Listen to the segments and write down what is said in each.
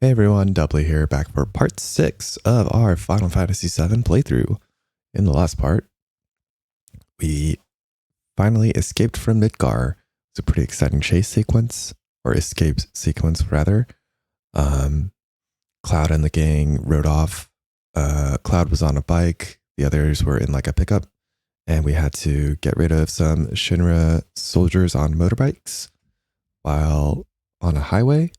Hey everyone, Doubly here, back for part 6 of our Final Fantasy VII playthrough. In the last part, we finally escaped from Midgar. It's a pretty exciting chase sequence, or escape sequence rather. Cloud and the gang rode off. Cloud was on a bike, the others were in like a pickup, and we had to get rid of some Shinra soldiers on motorbikes while on a highway.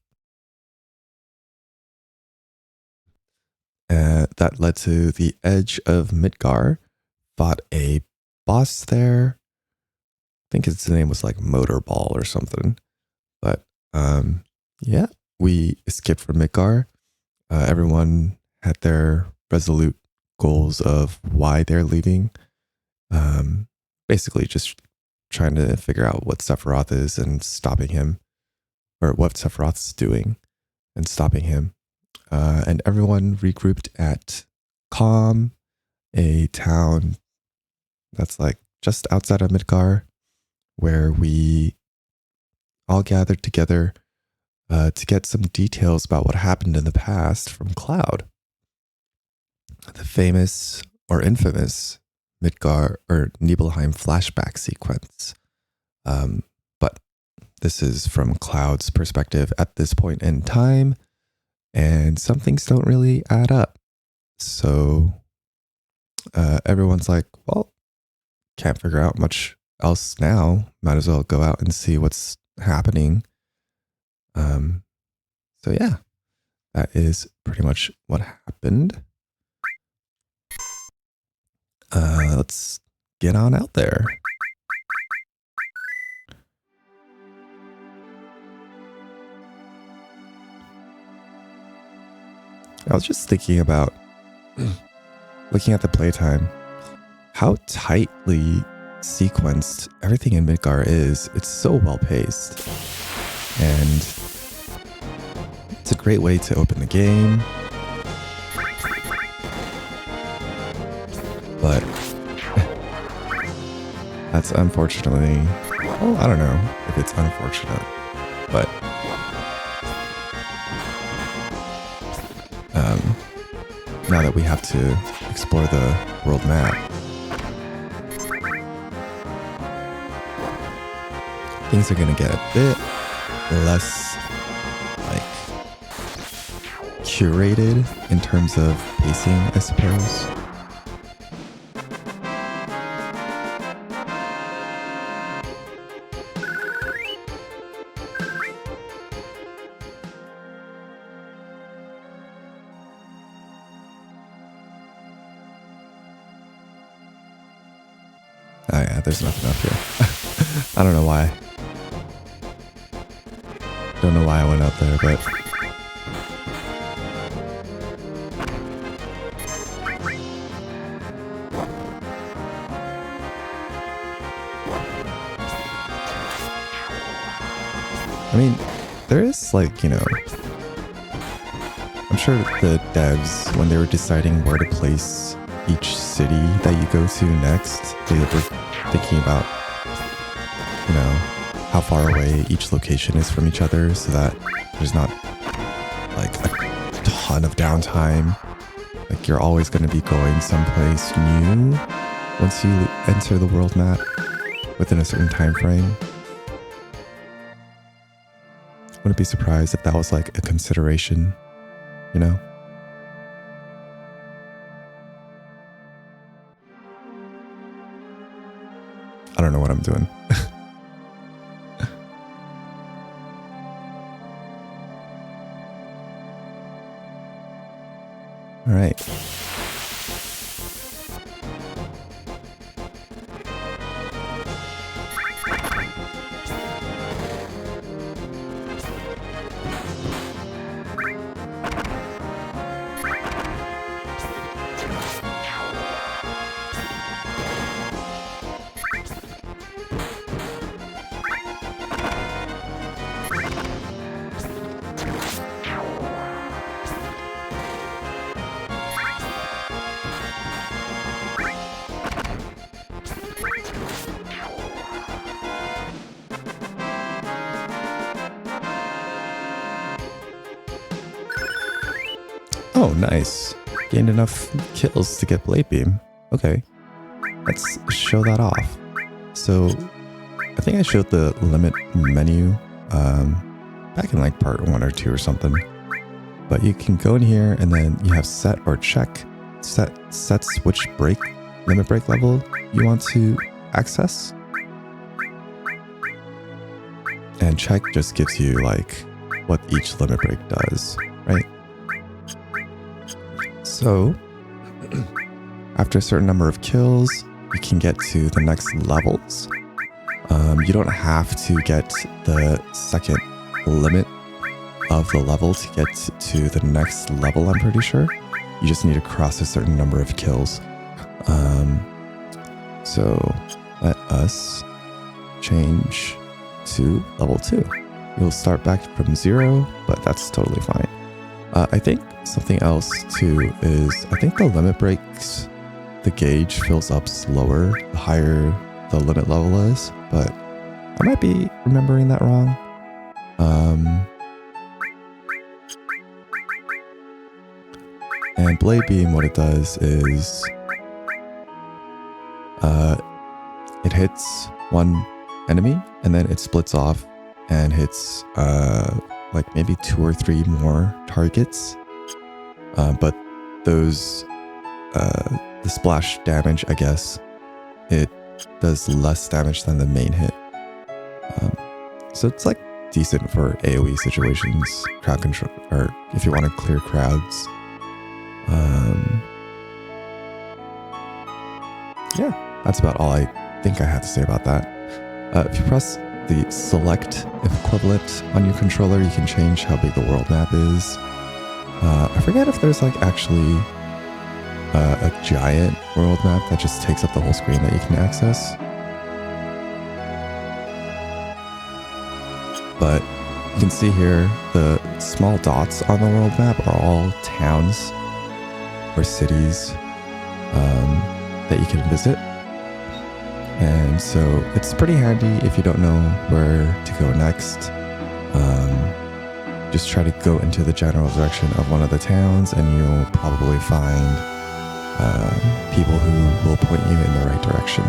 That led to the edge of Midgar. Fought a boss there. I think his name was like Motorball or something. But yeah, we escaped from Midgar. Everyone had their resolute goals of why they're leaving. Basically just trying to figure out what Sephiroth is and stopping him, or what Sephiroth's doing and stopping him. And everyone regrouped at Calm, a town that's like just outside of Midgar, where we all gathered together to get some details about what happened in the past from Cloud. The famous or infamous Midgar or Nibelheim flashback sequence. But this is from Cloud's perspective at this point in time. And some things don't really add up. So everyone's like, well, can't figure out much else now. Might as well go out and see what's happening. So yeah, that is pretty much what happened. Let's get on out there. I was just thinking about looking at the playtime, how tightly sequenced everything in Midgar is. It's so well paced, and it's a great way to open the game. But that's unfortunately, well, I don't know if it's unfortunate, but now that we have to explore the world map, things are going to get a bit less like curated in terms of pacing, I suppose. Oh yeah, there's nothing up here. I don't know why. Don't know why I went up there, but I mean, there is like, you know, I'm sure the devs, when they were deciding where to place each city that you go to next, they were thinking about, you know, how far away each location is from each other so that there's not like a ton of downtime. Like you're always going to be going someplace new once you enter the world map within a certain time frame. Wouldn't be surprised if that was like a consideration, you know? I don't know what I'm doing. All right. Oh, nice. Gained enough kills to get Blade Beam. Okay. Let's show that off. So, I think I showed the limit menu back in like part 1 or 2 or something. But you can go in here and then you have set or check. Sets which limit break level you want to access. And check just gives you like what each limit break does, right? So, after a certain number of kills, you can get to the next levels. You don't have to get the second limit of the level to get to the next level, I'm pretty sure. You just need to cross a certain number of kills. So let us change to level 2. You'll start back from 0, but that's totally fine. I think something else too is, I think the limit breaks, the gauge fills up slower the higher the limit level is, but I might be remembering that wrong. And Blade Beam, what it does is it hits one enemy and then it splits off and hits like maybe 2 or 3 more targets. But those the splash damage, I guess, it does less damage than the main hit. So it's like decent for AoE situations, crowd control, or if you want to clear crowds. Yeah, that's about all I think I have to say about that. If you press the select equivalent on your controller, you can change how big the world map is. I forget if there's like actually a giant world map that just takes up the whole screen that you can access. But you can see here the small dots on the world map are all towns or cities that you can visit. And so it's pretty handy if you don't know where to go next. Just try to go into the general direction of one of the towns and you'll probably find people who will point you in the right direction.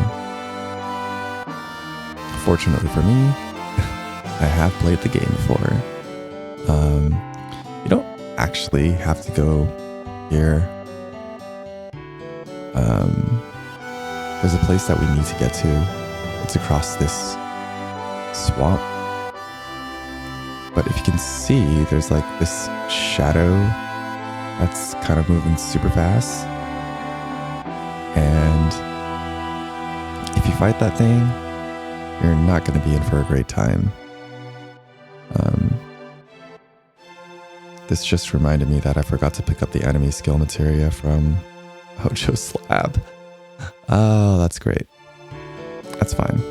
Fortunately for me, I have played the game before. You don't actually have to go here. There's a place that we need to get to. It's across this swamp. But if you can see, there's like this shadow that's kind of moving super fast. And if you fight that thing, you're not going to be in for a great time. This just reminded me that I forgot to pick up the enemy skill materia from Hojo's lab. Oh, that's great. That's fine.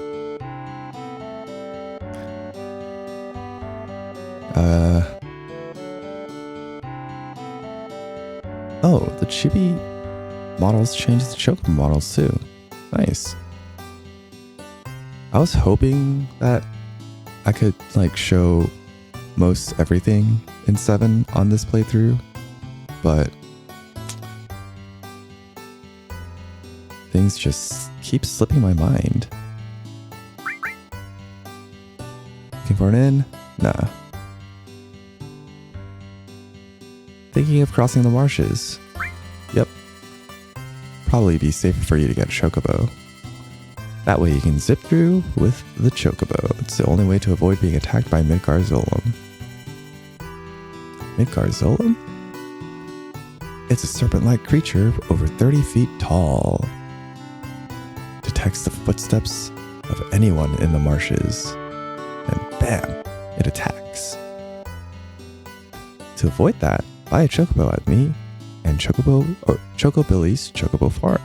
Oh, the Chibi models changed the chocobo models too. Nice. I was hoping that I could like show most everything in 7 on this playthrough, but things just keep slipping my mind. Looking for an inn? Nah. Thinking of crossing the marshes? Yep. Probably be safer for you to get a chocobo. That way you can zip through with the chocobo. It's the only way to avoid being attacked by Midgar Zolom. Midgar Zolom? It's a serpent-like creature over 30 feet tall. Detects the footsteps of anyone in the marshes. And bam, it attacks. To avoid that, buy a chocobo at me and Chocobilly's Chocobo Farm.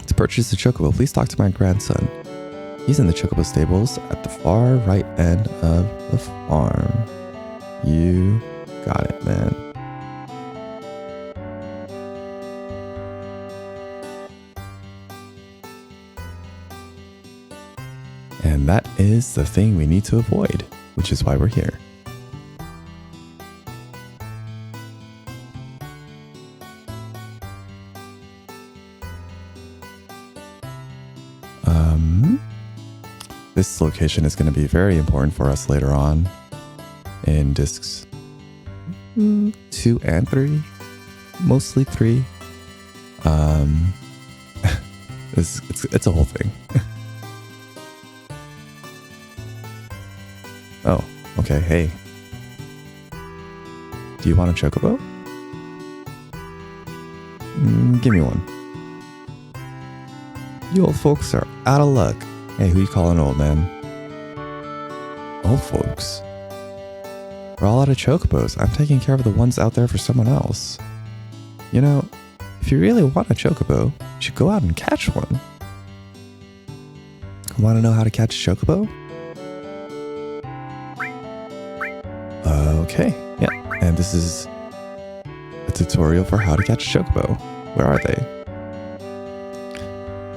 To purchase the chocobo, please talk to my grandson. He's in the chocobo stables at the far right end of the farm. You got it, man. And that is the thing we need to avoid, which is why we're here. This location is going to be very important for us later on in discs 2 and 3, mostly 3. It's a whole thing. Oh, okay. Hey, do you want a chocobo? Give me one. You old folks are out of luck. Hey, who you calling old, man? Old folks? We're all out of chocobos. I'm taking care of the ones out there for someone else. You know, if you really want a chocobo, you should go out and catch one. Want to know how to catch a chocobo? Okay, yeah. And this is a tutorial for how to catch a chocobo. Where are they?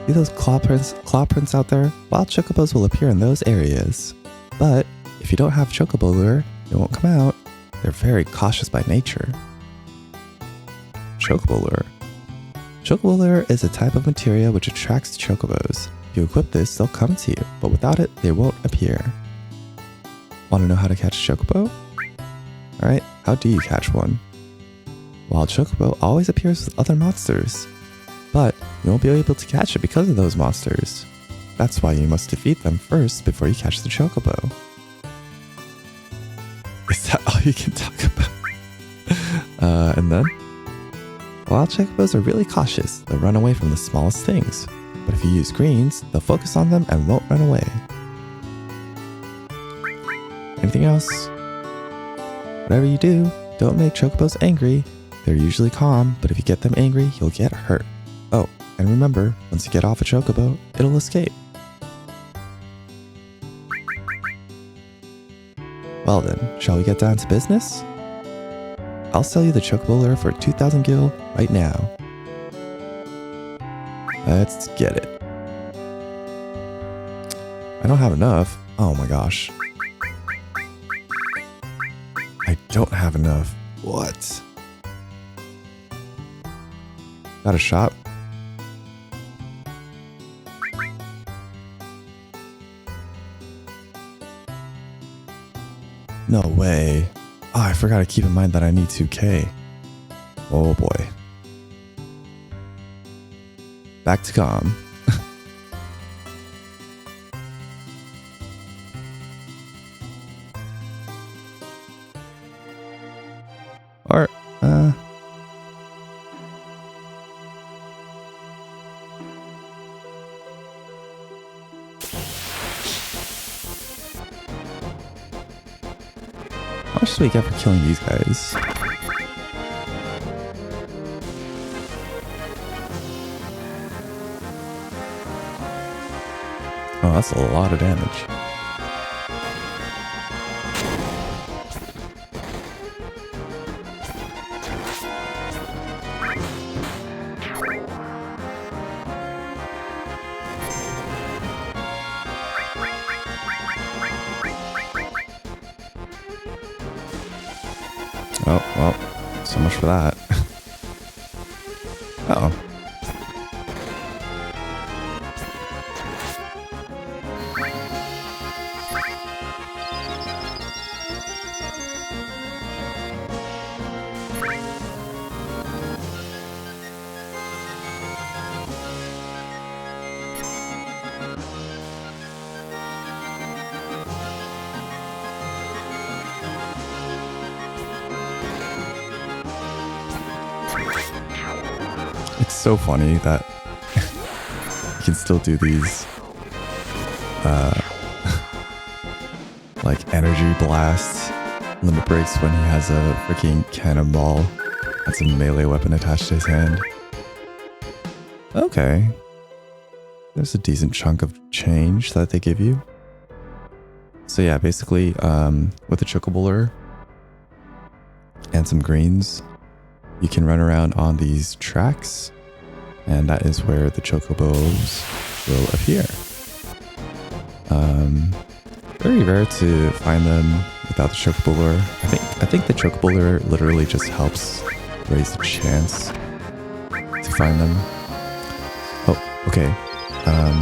See those claw prints out there? Wild chocobos will appear in those areas. But if you don't have chocobo lure, it won't come out. They're very cautious by nature. Chocobo lure. Chocobo lure is a type of materia which attracts chocobos. If you equip this, they'll come to you, but without it, they won't appear. Want to know how to catch a chocobo? Alright, how do you catch one? Wild chocobo always appears with other monsters, but you won't be able to catch it because of those monsters. That's why you must defeat them first before you catch the chocobo. Is that all you can talk about? And then? Wild chocobos are really cautious. They'll run away from the smallest things. But if you use greens, they'll focus on them and won't run away. Anything else? Whatever you do, don't make chocobos angry. They're usually calm, but if you get them angry, you'll get hurt. Oh, and remember, once you get off a chocobo, it'll escape. Well then, shall we get down to business? I'll sell you the chocobo lure for 2,000 gil right now. Let's get it. I don't have enough. Oh my gosh. I don't have enough. What? Got a shop? No way. Oh, I forgot to keep in mind that I need 2K. Oh boy. Back to calm. Or, how much do we get for killing these guys? Oh, that's a lot of damage. Oh, well, so much for that. Uh-oh. It's so funny that you can still do these like energy blasts, limit breaks when he has a freaking cannonball. That's a melee weapon attached to his hand. Okay. There's a decent chunk of change that they give you. So yeah, basically with the chocobo lure and some greens, you can run around on these tracks, and that is where the chocobos will appear. Very rare to find them without the chocobo lure. I think the chocobo lure literally just helps raise the chance to find them. Oh, okay.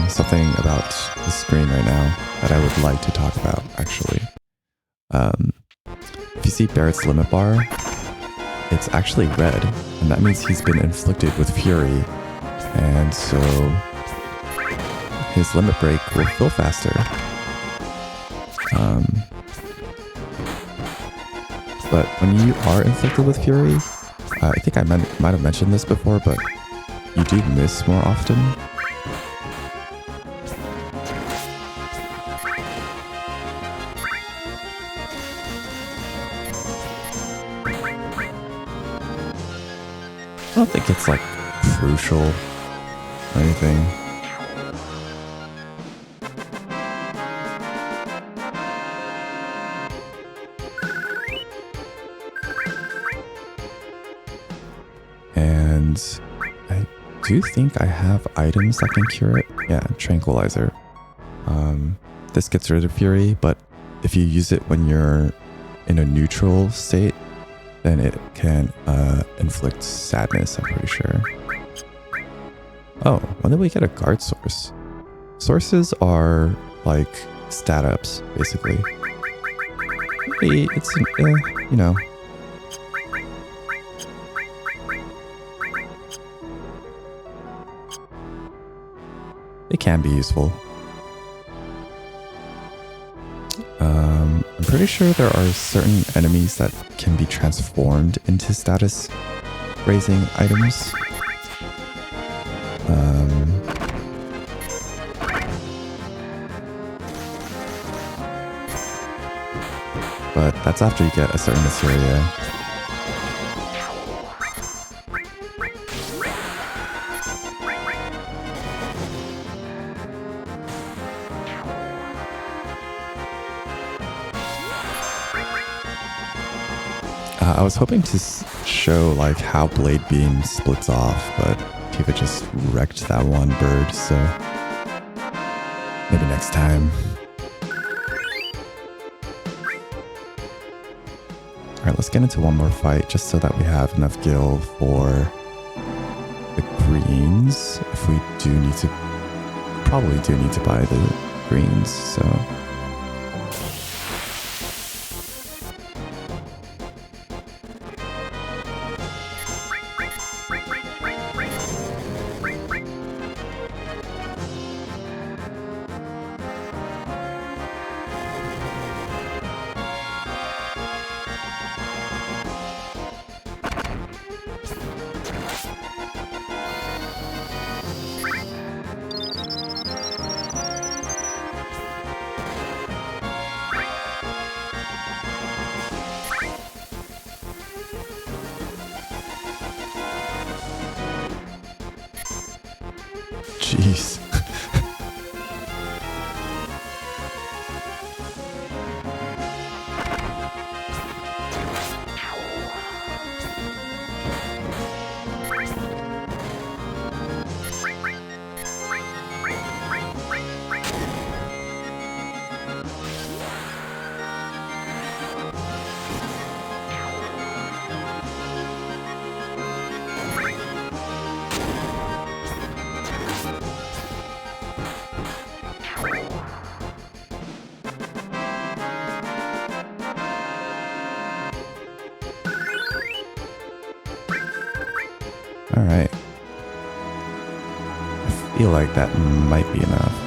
something about the screen right now that I would like to talk about, actually. If you see Barrett's limit bar, it's actually red, and that means he's been inflicted with Fury, and so his limit break will fill faster. But when you are inflicted with Fury, I think I might have mentioned this before, but you do miss more often. I don't think it's like crucial or anything. And I do think I have items that can cure it. Yeah, Tranquilizer. This gets rid of Fury, but if you use it when you're in a neutral state, then it can inflict sadness, I'm pretty sure. Oh, when did we get a guard source? Sources are like stat ups, basically. It's, you know. It can be useful. I'm pretty sure there are certain enemies that can be transformed into status raising items. But that's after you get a certain materia. I was hoping to show like how Blade Beam splits off, but Tifa just wrecked that one bird, so maybe next time. Alright, let's get into one more fight just so that we have enough gil for the greens. If we do need to, probably do need to buy the greens, so. Jeez. All right. I feel like that might be enough.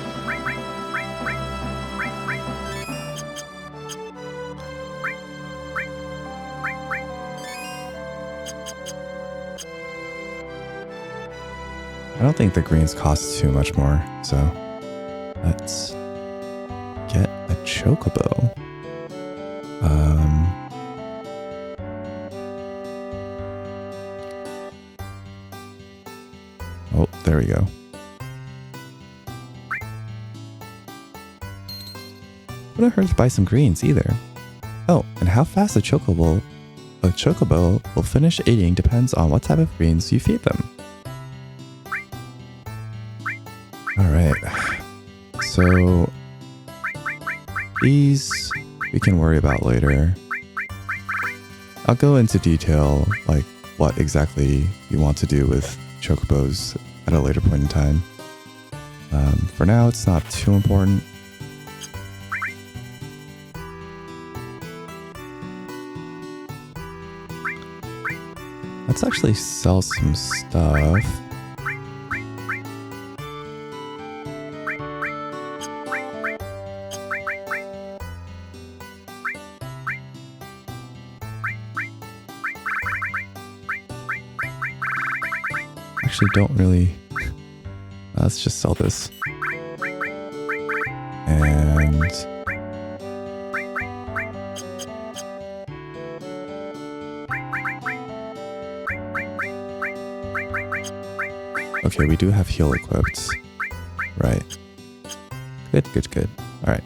I don't think the greens cost too much more, so let's get a chocobo. Oh, there we go. Wouldn't hurt to buy some greens either. Oh, and how fast a chocobo will finish eating depends on what type of greens you feed them. Alright, so these we can worry about later. I'll go into detail, like what exactly you want to do with chocobos at a later point in time. For now, it's not too important. Let's actually sell some stuff. Actually, don't really. Let's just sell this. And okay, we do have heal equipped. Right. Good, good, good. All right.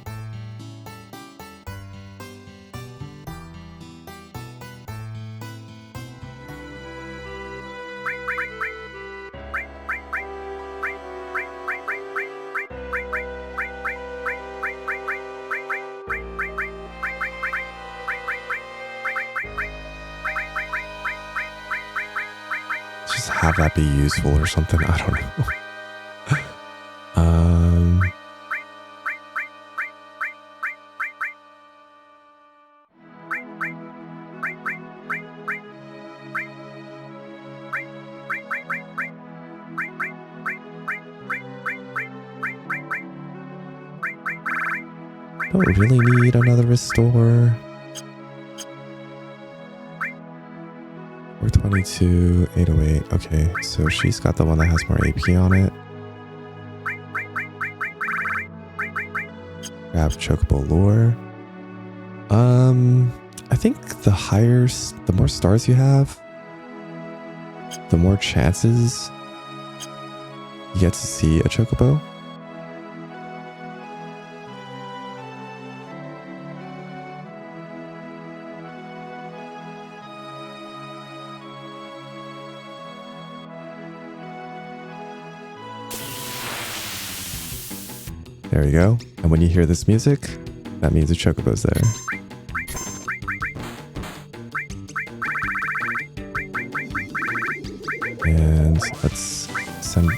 Have that be useful or something. I don't know. Don't really need another restore. 422, 808. Okay, so she's got the one that has more AP on it. Grab chocobo lure. I think the more stars you have, the more chances you get to see a chocobo. There you go. And when you hear this music, that means a chocobo's there. And let's send a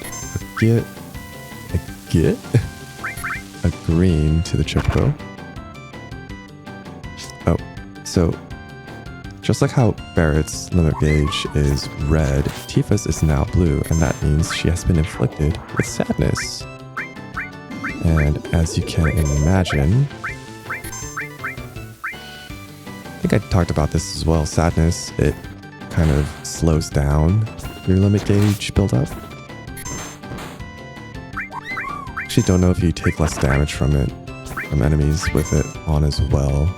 green to the chocobo. Oh, so just like how Barrett's limit gauge is red, Tifa's is now blue, and that means she has been inflicted with sadness. And as you can imagine, I think I talked about this as well, sadness, it kind of slows down your limit gauge build-up. Actually don't know if you take less damage from it, from enemies with it on as well.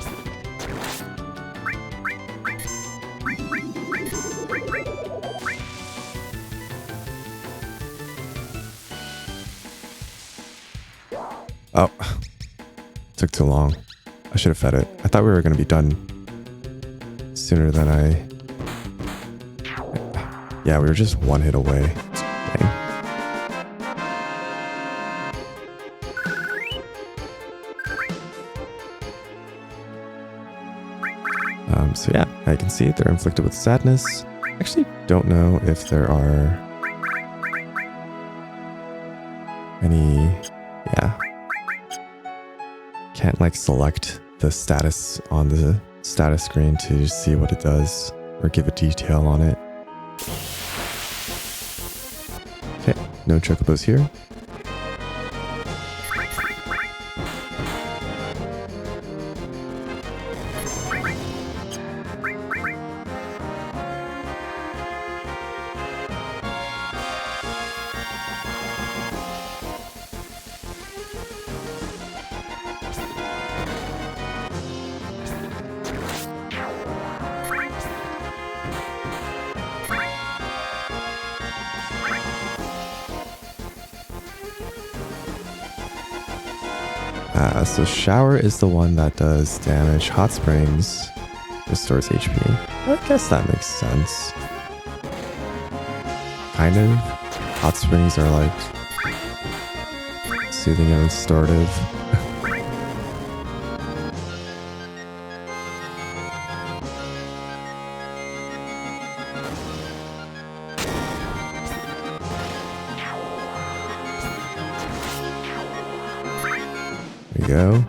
Oh, took too long. I should have fed it. I thought we were going to be done sooner than I... Yeah, we were just one hit away. Dang. So yeah, I can see they're inflicted with sadness. I actually don't know if there are any... Yeah. Can't like select the status on the status screen to see what it does or give a detail on it. Okay, no chocobos here. So shower is the one that does damage. Hot springs restores HP. I guess that makes sense. Kind of. Hot springs are like soothing and restorative. we go.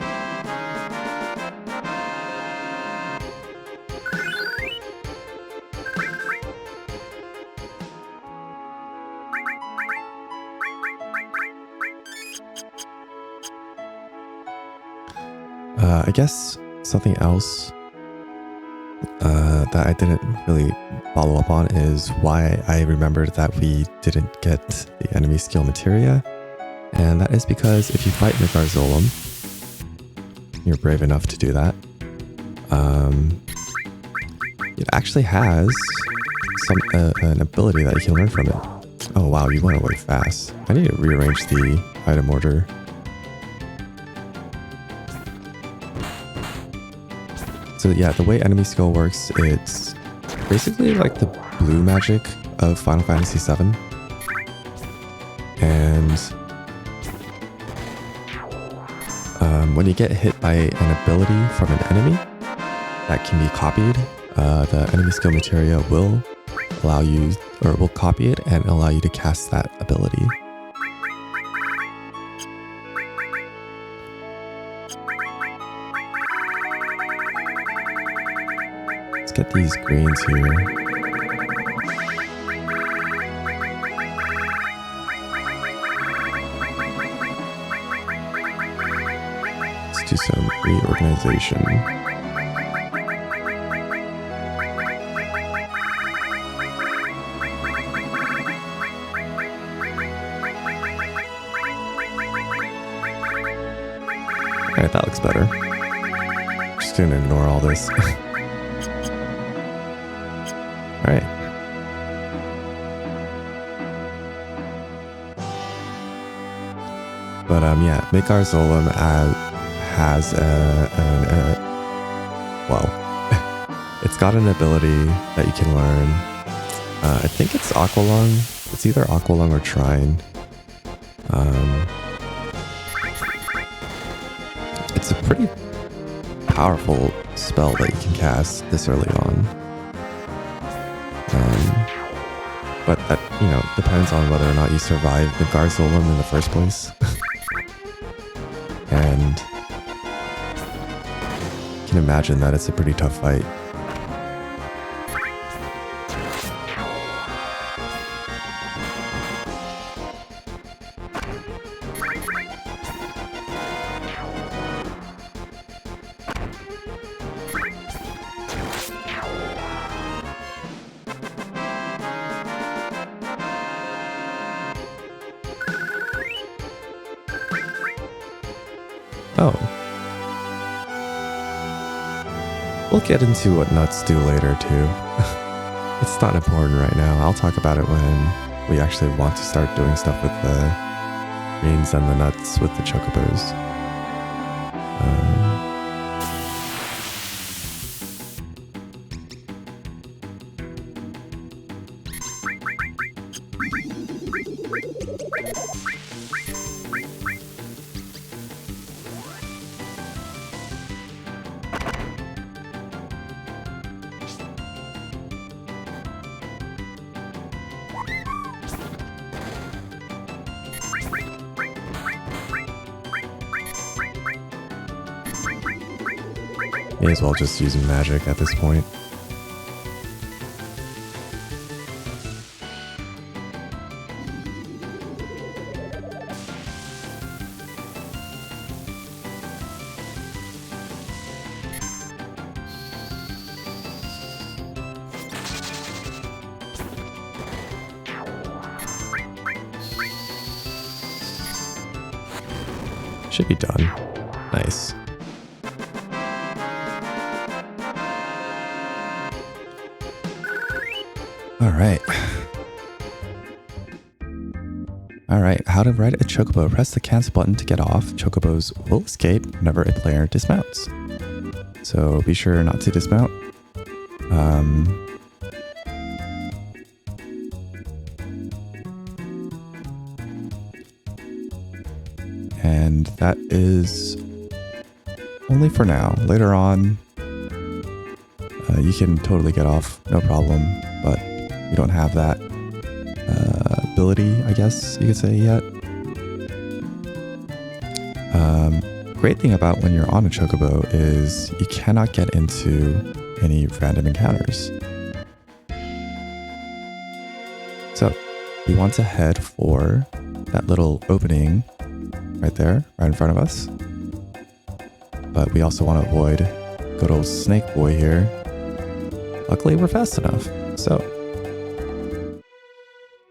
I guess something else that I didn't really follow up on is why I remembered that we didn't get the enemy skill materia. And that is because if you fight Midgard Zolom, you're brave enough to do that. It actually has an ability that you can learn from it. Oh wow, you went away fast. I need to rearrange the item order. So yeah, the way enemy skill works, it's basically like the blue magic of Final Fantasy VII. And when you get hit by an ability from an enemy that can be copied, the enemy skill materia will allow you, or will copy it and allow you to cast that ability. Let's get these greens here. Let's do some reorganization. Alright, that looks better. Just gonna ignore all this. Alright. But yeah, Midgard Zolom has well, it's got an ability that you can learn. I think it's Aqualung. It's either Aqualung or Trine. It's a pretty powerful spell that you can cast this early on. But that, you know, depends on whether or not you survive Midgard Zolom in the first place. And you can imagine that it's a pretty tough fight. Oh. We'll get into what nuts do later, too. It's not important right now. I'll talk about it when we actually want to start doing stuff with the greens and the nuts with the chocobos. May as well just use magic at this point. Should be done. Nice. Alright, how to ride a chocobo. Press the cancel button to get off. Chocobos will escape whenever a player dismounts. So be sure not to dismount. And that is only for now. Later on, you can totally get off, no problem, but you don't have that ability, I guess you could say, yet. great thing about when you're on a chocobo is you cannot get into any random encounters. So we want to head for that little opening right there, right in front of us. But we also want to avoid good old snake boy here. Luckily, we're fast enough. So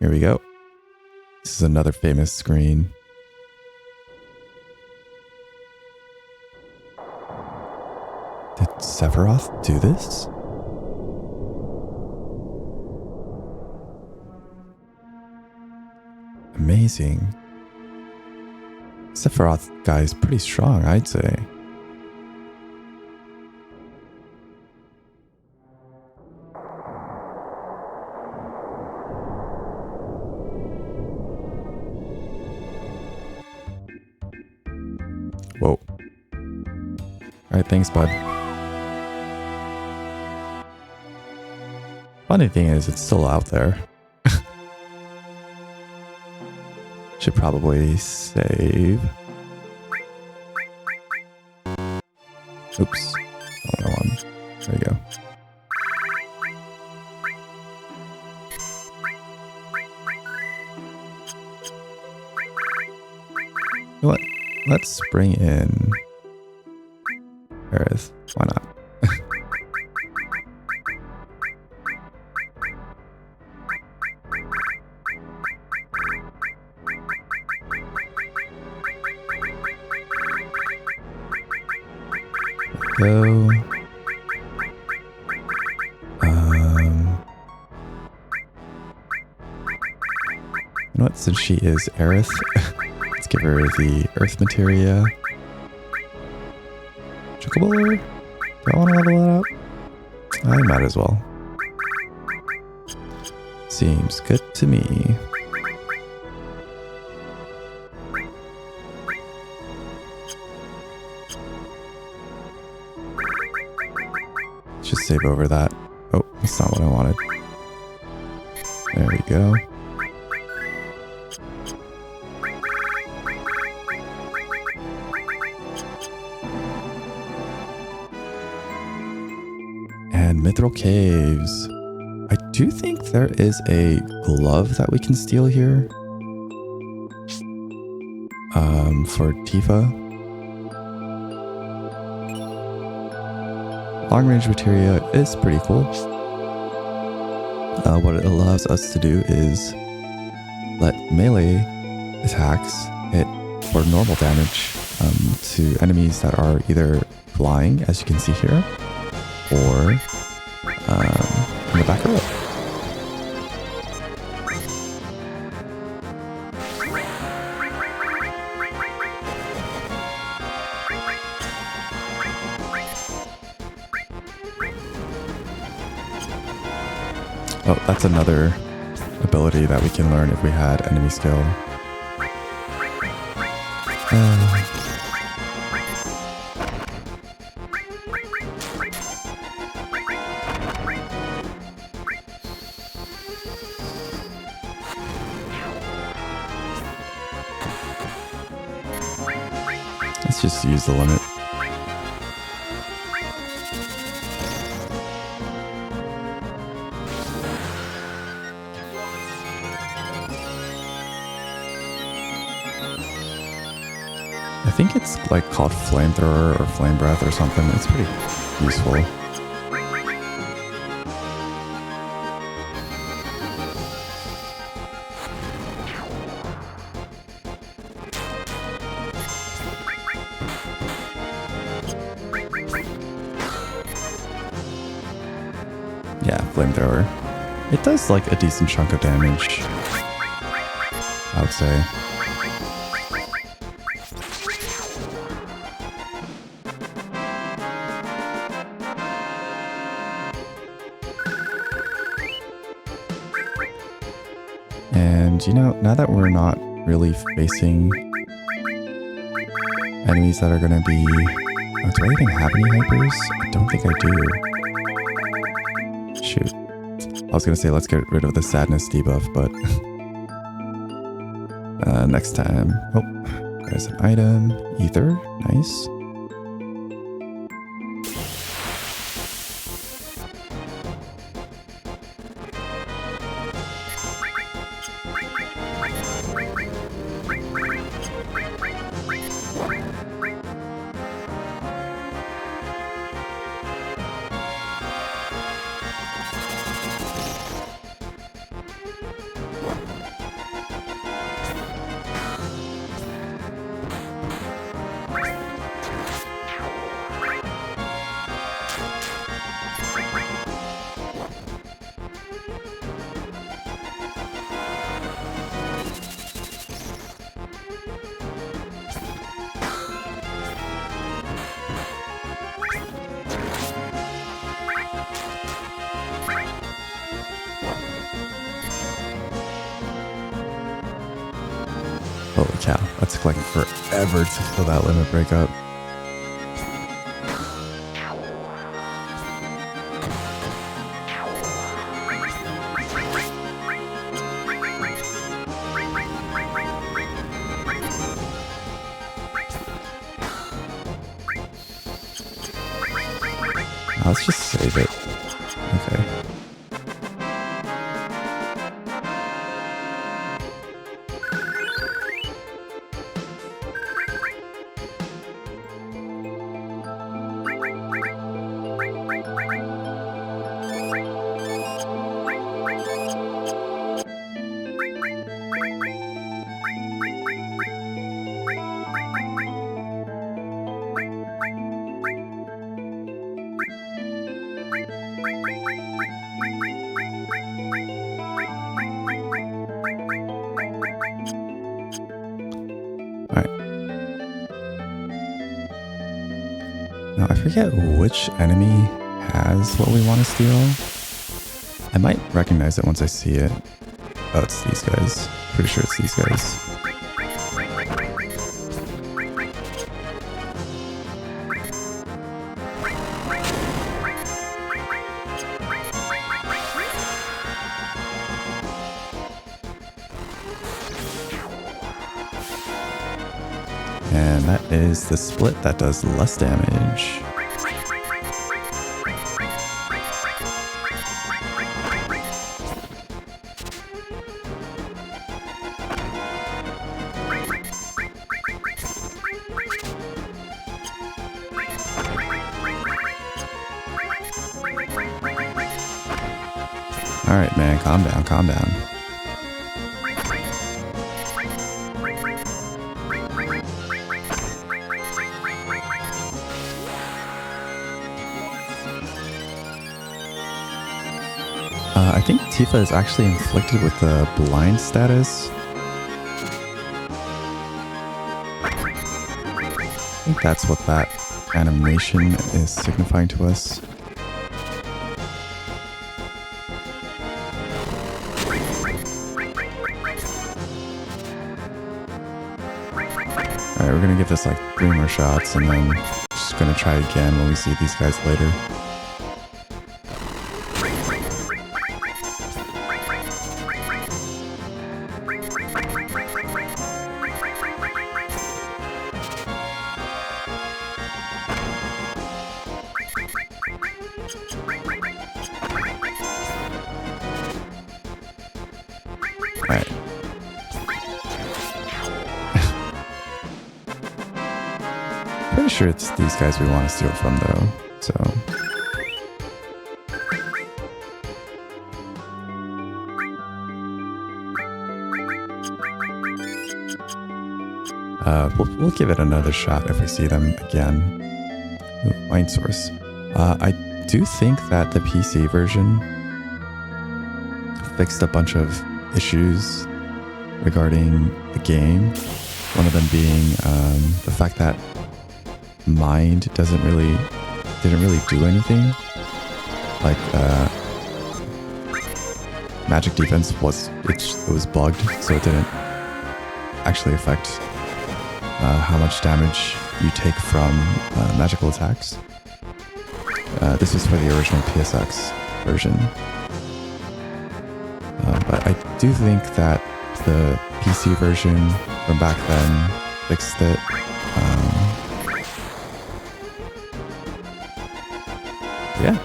here we go. This is another famous screen. Did Sephiroth do this? Amazing. Sephiroth guy is pretty strong, I'd say. Whoa. Alright, thanks, bud. Funny thing is, it's still out there. Should probably save. Oops. Wrong one. There you go. You know what? Let's bring in Earth. Why not? Go. You know what? Since she is Aerith, let's give her the Earth Materia. Chocobo? Do I want to level that up? I might as well. Seems good to me. Just save over that. Oh, that's not what I wanted. There we go. And Mythril Caves. I do think there is a glove that we can steal here. For Tifa. Long range materia is pretty cool. What it allows us to do is let melee attacks hit for normal damage to enemies that are either flying, as you can see here, or in the back row. Oh, that's another ability that we can learn if we had enemy skill. Let's just use the limit. I think it's like called flamethrower or flame breath or something. It's pretty useful. Yeah, flamethrower. It does like a decent chunk of damage, I would say. And you know, now that we're not really facing enemies that are going to be... Oh, do I even have any hypers? I don't think I do. Shoot. I was going to say let's get rid of the sadness debuff, but... next time. Oh, There's an item. Ether. Nice. Holy cow, that took like forever to fill that limit break up. Let's just save it. Okay. Now, I forget which enemy has what we want to steal. I might recognize it once I see it. Oh, it's these guys. Pretty sure it's these guys. And that is the split that does less damage. All right, man, calm down, calm down. I think Tifa is actually inflicted with the blind status. I think that's what that animation is signifying to us. Alright, we're gonna give this like 3 more shots and then just gonna try again when we see these guys later. Alright. Pretty sure it's these guys we want to steal from though, so. We'll give it another shot if we see them again. Ooh, wine source. I do think that the PC version fixed a bunch of issues regarding the game. One of them being the fact that Mind didn't really do anything. Like magic defense was bugged, so it didn't actually affect how much damage you take from magical attacks. This was for the original PSX version. But I do think that the PC version from back then fixed it. Yeah.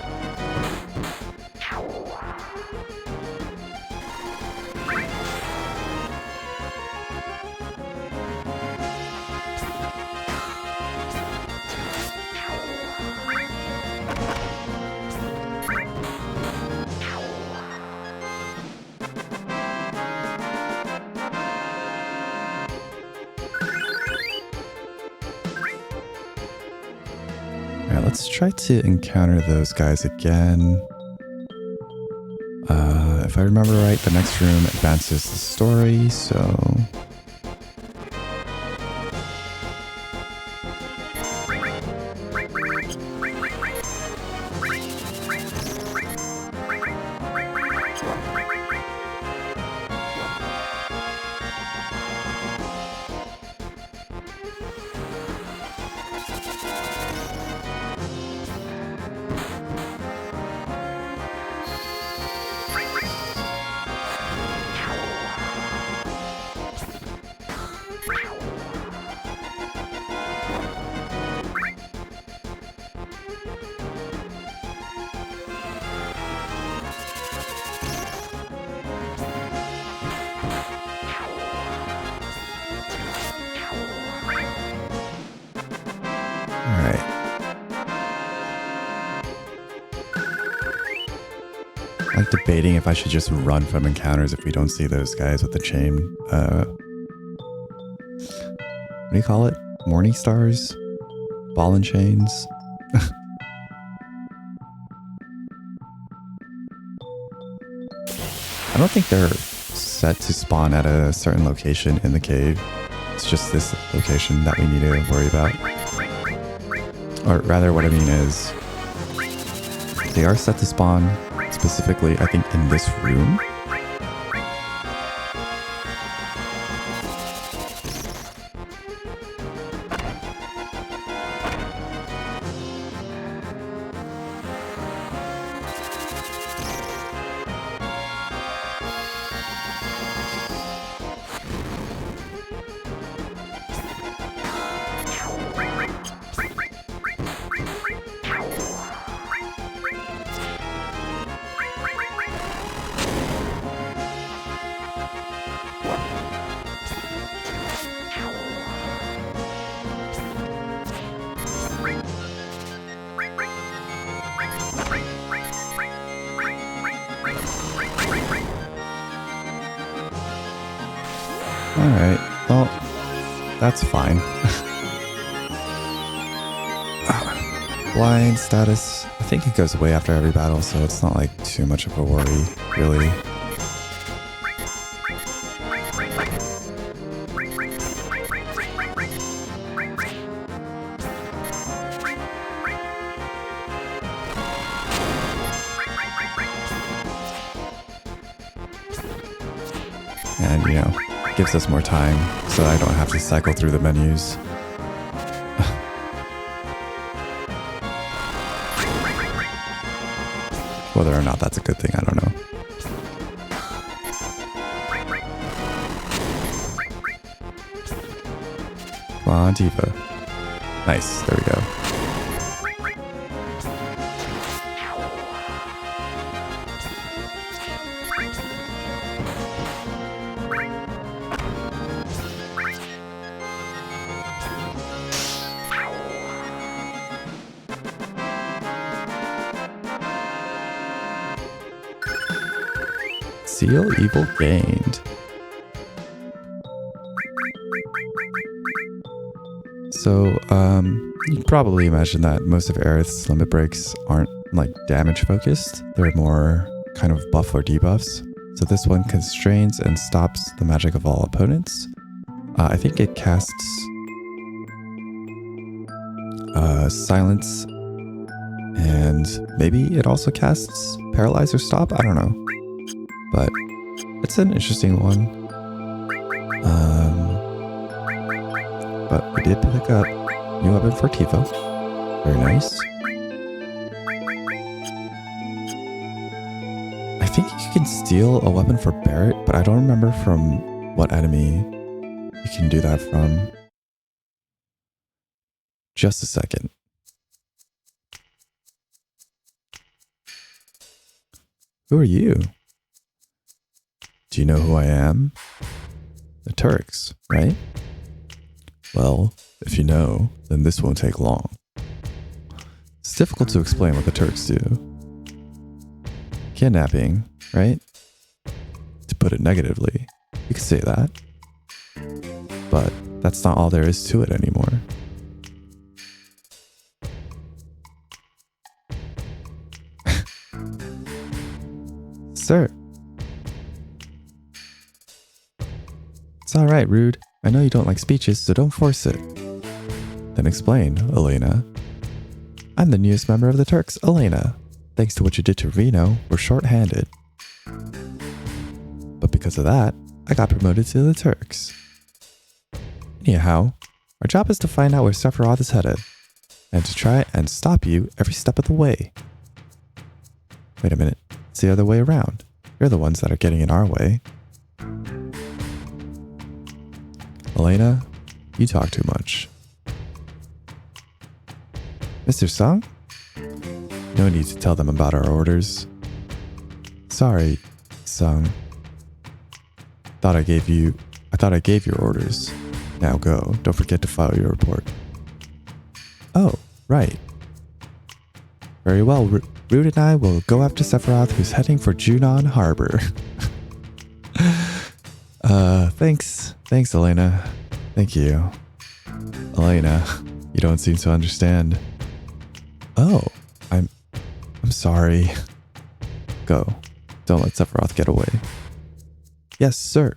Alright, let's try to encounter those guys again. If I remember right, the next room advances the story, so... I'm debating if I should just run from encounters if we don't see those guys with the chain. What do you call it? Morning stars? Ball and chains? I don't think they're set to spawn at a certain location in the cave. It's just this location that we need to worry about. Or rather, what I mean is, they are set to spawn specifically, I think, in this room. Alright, well, that's fine. Blind status, I think it goes away after every battle, so it's not like too much of a worry, really. And, you know, gives us more time so I don't have to cycle through the menus. Whether or not that's a good thing, I don't know. Come on, Diva. Nice, there we go. Seal evil gained. So, you can probably imagine that most of Aerith's limit breaks aren't like damage focused. They're more kind of buff or debuffs. So this one constrains and stops the magic of all opponents. I think it casts silence, and maybe it also casts paralyze or stop. I don't know. But it's an interesting one. But we did pick up new weapon for Tifa. Very nice. I think you can steal a weapon for Barret, but I don't remember from what enemy you can do that from. just a second. Who are you? Do you know who I am? The Turks, right? Well, if you know, then this won't take long. It's difficult to explain what the Turks do. Kidnapping, right? To put it negatively, you could say that. But that's not all there is to it anymore. Sir. It's alright, Rude. I know you don't like speeches, so don't force it. Then explain, Elena. I'm the newest member of the Turks, Elena. Thanks to what you did to Reno, we're short-handed. But because of that, I got promoted to the Turks. Anyhow, our job is to find out where Sephiroth is headed, and to try and stop you every step of the way. Wait a minute, it's the other way around. You're the ones that are getting in our way. Elena, you talk too much. Mr. Sung? No need to tell them about our orders. Sorry, Sung. I thought I gave your orders. Now go. Don't forget to file your report. Oh, right. Very well. Rude and I will go after Sephiroth, who's heading for Junon Harbor. Thanks. Thanks, Elena. Thank you. Elena, you don't seem to understand. Oh, I'm sorry. Go. Don't let Sephiroth get away. Yes, sir.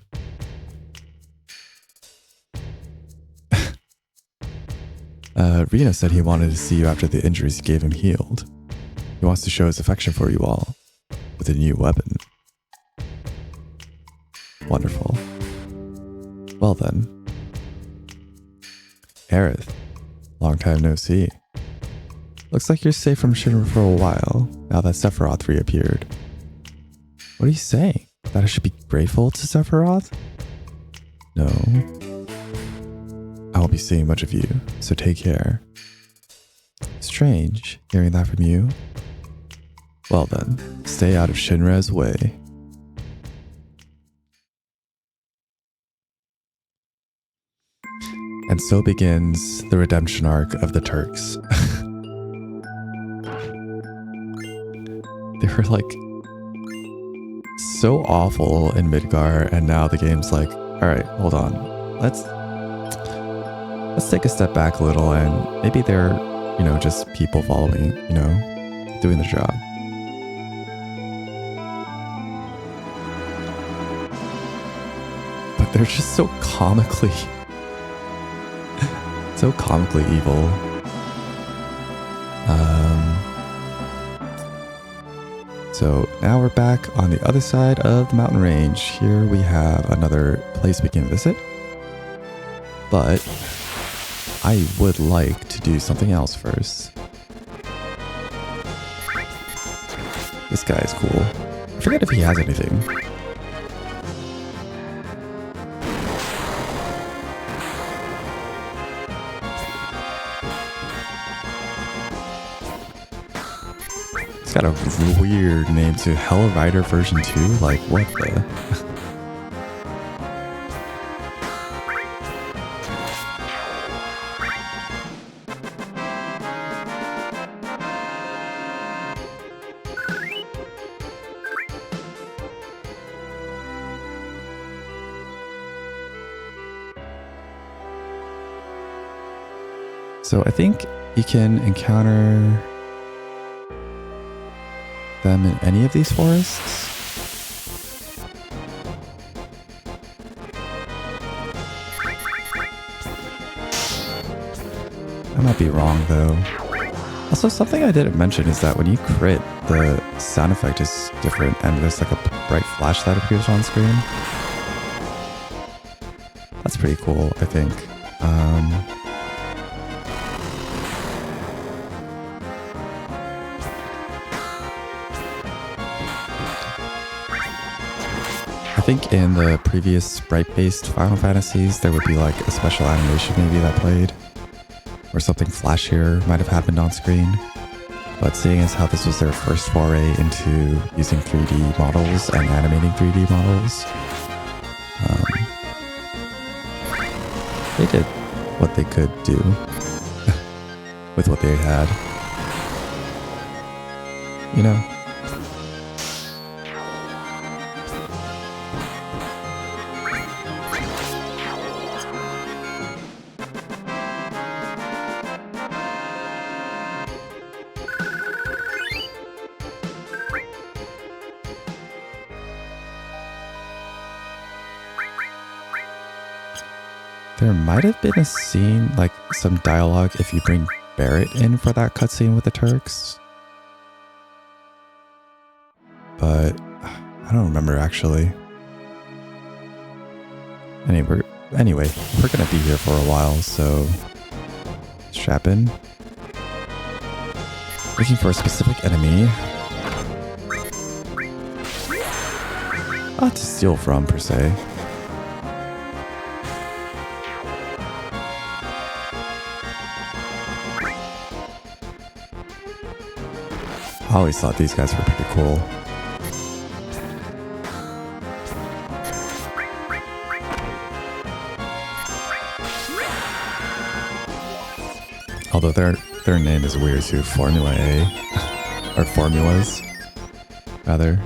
Reno said he wanted to see you after the injuries you gave him healed. He wants to show his affection for you all with a new weapon. Wonderful. Well then. Aerith, long time no see. Looks like you're safe from Shinra for a while, now that Sephiroth reappeared. What are you saying? That I should be grateful to Sephiroth? No. I won't be seeing much of you, so take care. Strange, hearing that from you. Well then, stay out of Shinra's way. And so begins the redemption arc of the Turks. They were like so awful in Midgar, and now the game's like, alright, hold on. Let's take a step back a little, and maybe they're, just people following, doing their job. But they're just so comically evil. So now we're back on the other side of the mountain range. Here we have another place we can visit. But I would like to do something else first. This guy is cool. I forget if he has anything. It's got a weird name too. Hell Rider version 2? Like, what the? So I think you can encounter them in any of these forests. I might be wrong though. Also, something I didn't mention is that when you crit, the sound effect is different and there's like a bright flash that appears on screen. That's pretty cool, I think. I think in the previous sprite-based Final Fantasies, there would be like a special animation maybe that played. or something flashier might have happened on screen. But seeing as how this was their first foray into using 3D models and animating 3D models, they did what they could do with what they had. You know? There might have been a scene, like some dialogue, if you bring Barrett in for that cutscene with the Turks. But I don't remember actually. Anyway, we're gonna be here for a while, so strap in. Looking for a specific enemy. Not to steal from, per se. I always thought these guys were pretty cool. Although their name is weird too, Formula A. Or Formulas, rather.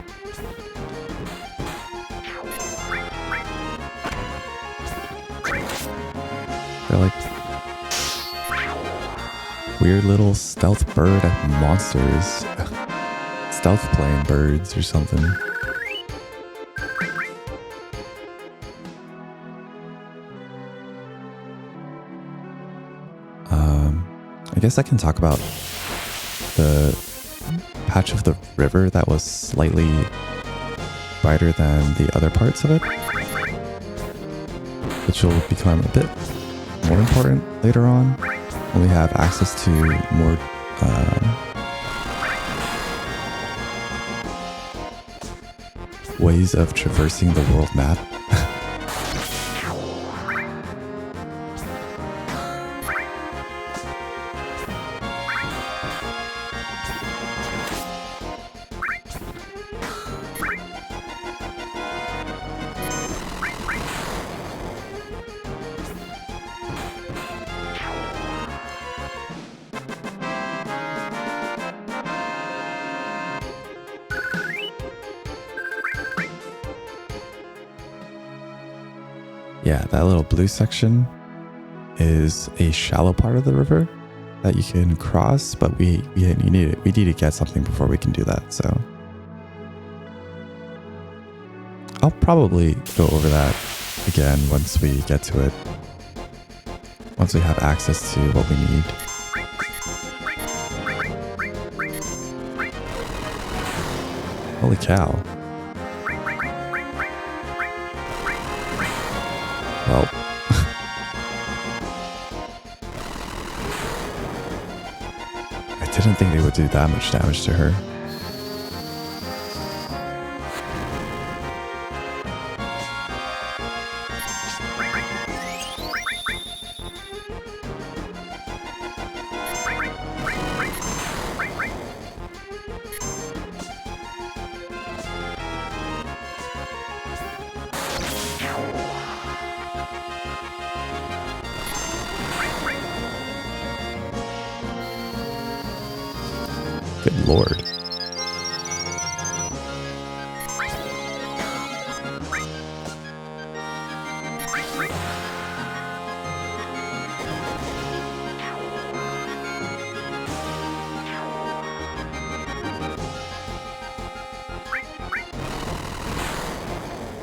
They're like weird little stealth bird monsters. Stealth plane birds or something. I guess I can talk about the patch of the river that was slightly brighter than the other parts of it, which will become a bit more important later on when we have access to more ways of traversing the world map. Yeah, that little blue section is a shallow part of the river that you can cross, but we need to get something before we can do that. So I'll probably go over that again once we get to it. Once we have access to what we need. Holy cow. Well, I didn't think they would do that much damage to her. Good lord.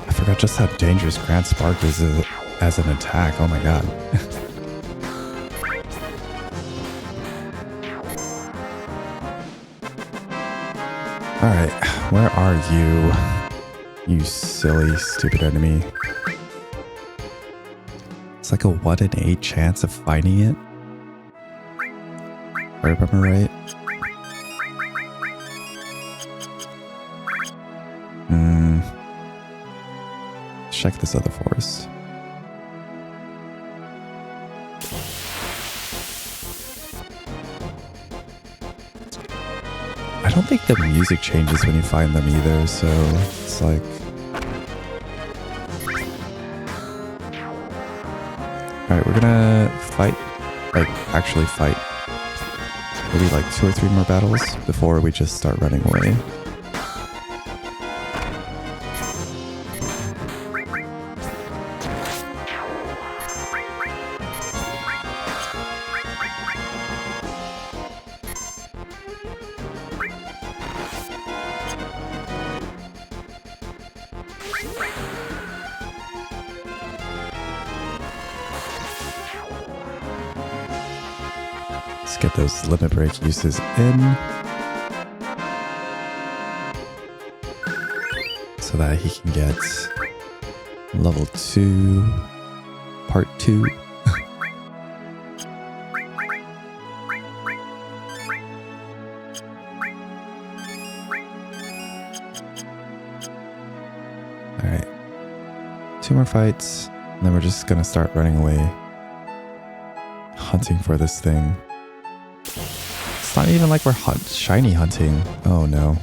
I forgot just how dangerous Grand Spark is as an attack. Oh my god. Alright, where are you? You silly, stupid enemy. It's like a 1 in 8 chance of finding it. If I remember right. Check this other forest. think the music changes when you find them either, so it's like... Alright, we're gonna fight, like actually fight maybe like 2 or 3 more battles before we just start running away. Let's get those limit break uses in so that he can get level 2, part 2. Alright, 2 more fights, and then we're just gonna start running away, hunting for this thing. It's not even like we're shiny hunting. Oh no.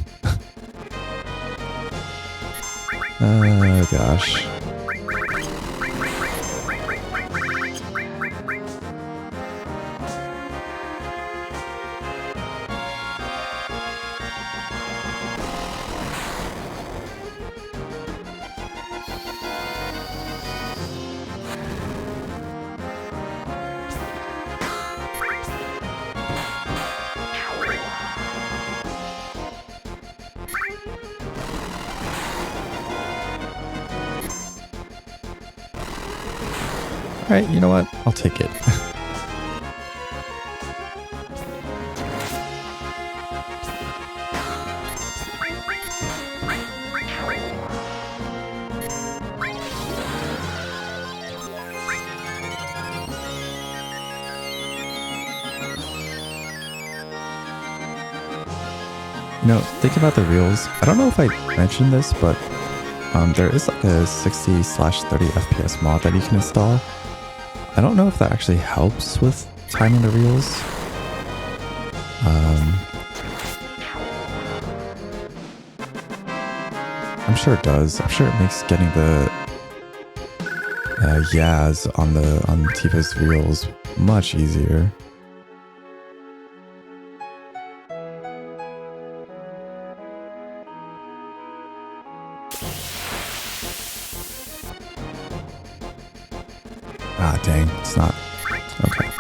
Oh gosh. Alright, you know what? I'll take it. You know, think about the reels. I don't know if I mentioned this, but there is like a 60/30 FPS mod that you can install. I don't know if that actually helps with timing the reels. I'm sure it does. I'm sure it makes getting the yas on Tifa's reels much easier. Ah, dang, it's not. Okay.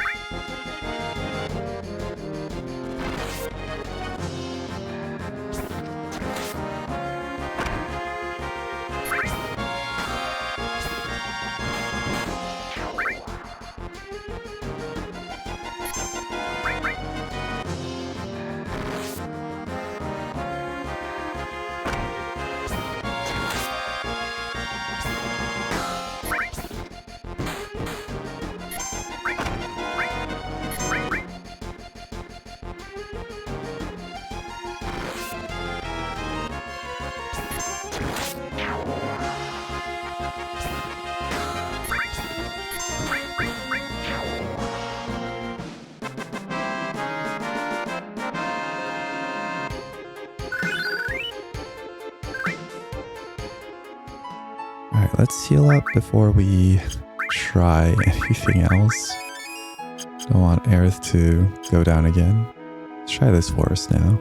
Alright, let's heal up before we try anything else. Don't want Aerith to go down again. Let's try this forest now.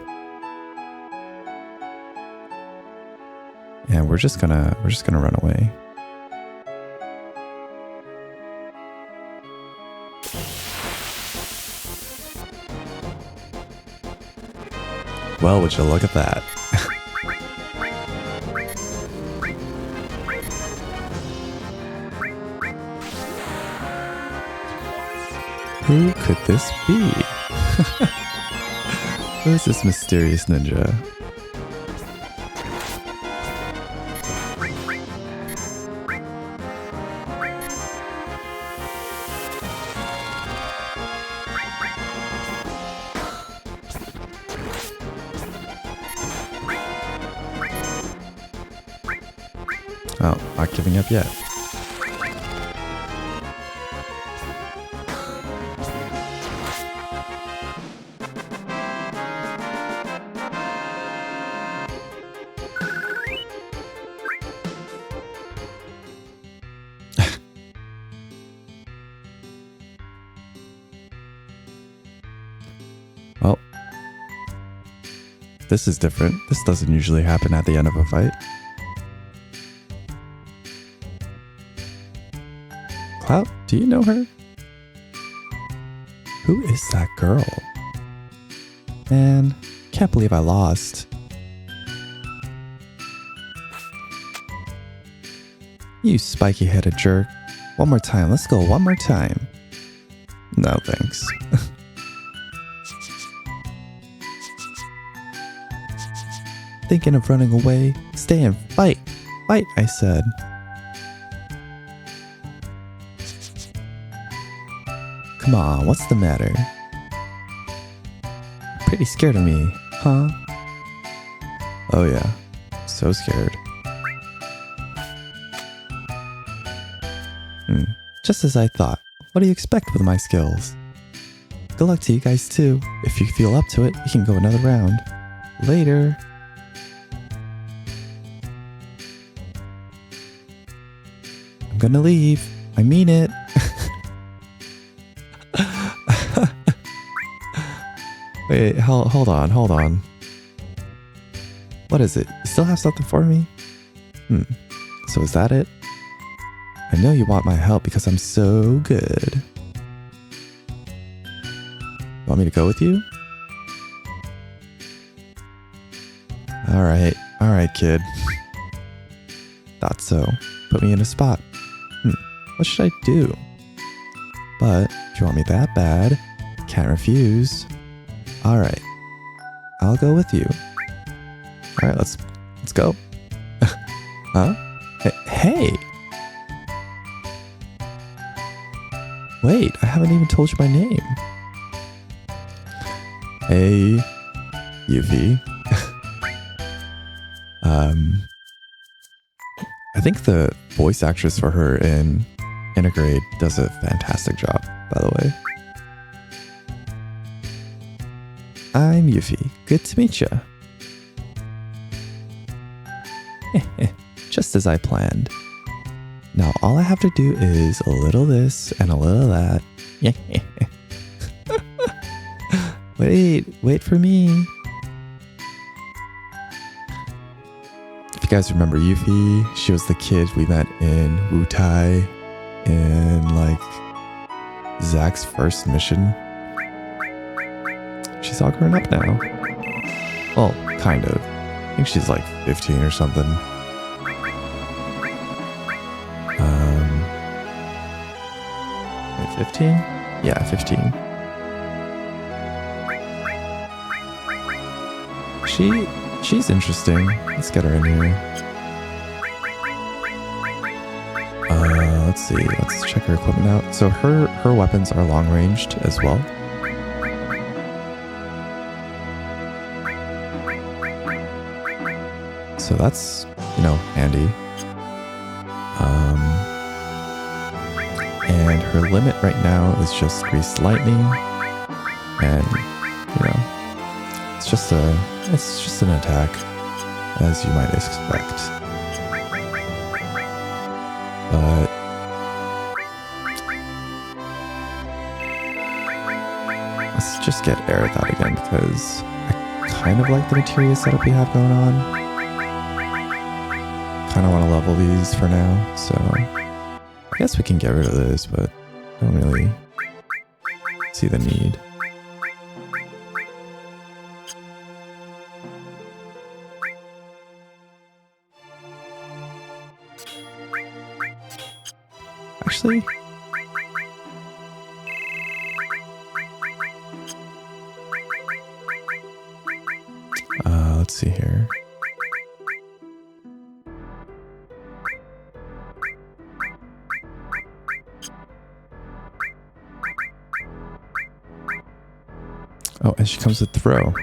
And we're just gonna run away. Well, would you look at that? Who could this be? Who is this mysterious ninja? Oh, not giving up yet. This is different. This doesn't usually happen at the end of a fight. Cloud, do you know her? Who is that girl? Man, can't believe I lost. You spiky-headed jerk. One more time. Let's go one more time. No, thanks. Thinking of running away? Stay and fight. Fight, I said. Come on, what's the matter? Pretty scared of me, huh? Oh yeah, so scared. Just as I thought. What do you expect with my skills? Good luck to you guys too. If you feel up to it, we can go another round. Later. I'm gonna leave. I mean it. Wait, hold on. What is it? You still have something for me? So is that it? I know you want my help because I'm so good. Want me to go with you? Alright, kid. Thought so. Put me in a spot. What should I do? But if you want me that bad, can't refuse. Alright. I'll go with you. Alright, let's go. Huh? Hey! Wait, I haven't even told you my name. Hey, Yuffie. I think the voice actress for her in Integrate does a fantastic job, by the way. I'm Yuffie. Good to meet ya. Just as I planned. Now all I have to do is a little this and a little that. Wait for me. If you guys remember Yuffie, she was the kid we met in Wutai in like Zach's first mission. She's all grown up now. Well, kind of. I think she's like 15 or something. 15? Yeah, 15. She's interesting. Let's get her in here. Let's see. Let's check her equipment out. So her weapons are long ranged as well. So that's, handy. And her limit right now is just Greased Lightning. And, it's just an attack, as you might expect. But let's just get Aerith out again because I kind of like the materia setup we have going on. Kind of want to level these for now, so I guess we can get rid of this, but I don't really see the need. Actually, let's see here. Oh, and she comes with throw.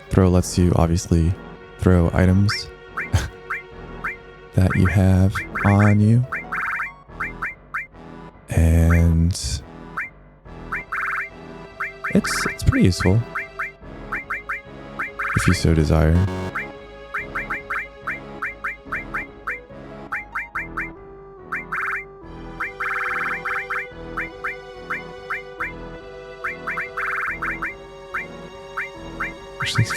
Throw lets you obviously throw items that you have on you. And it's pretty useful if you so desire.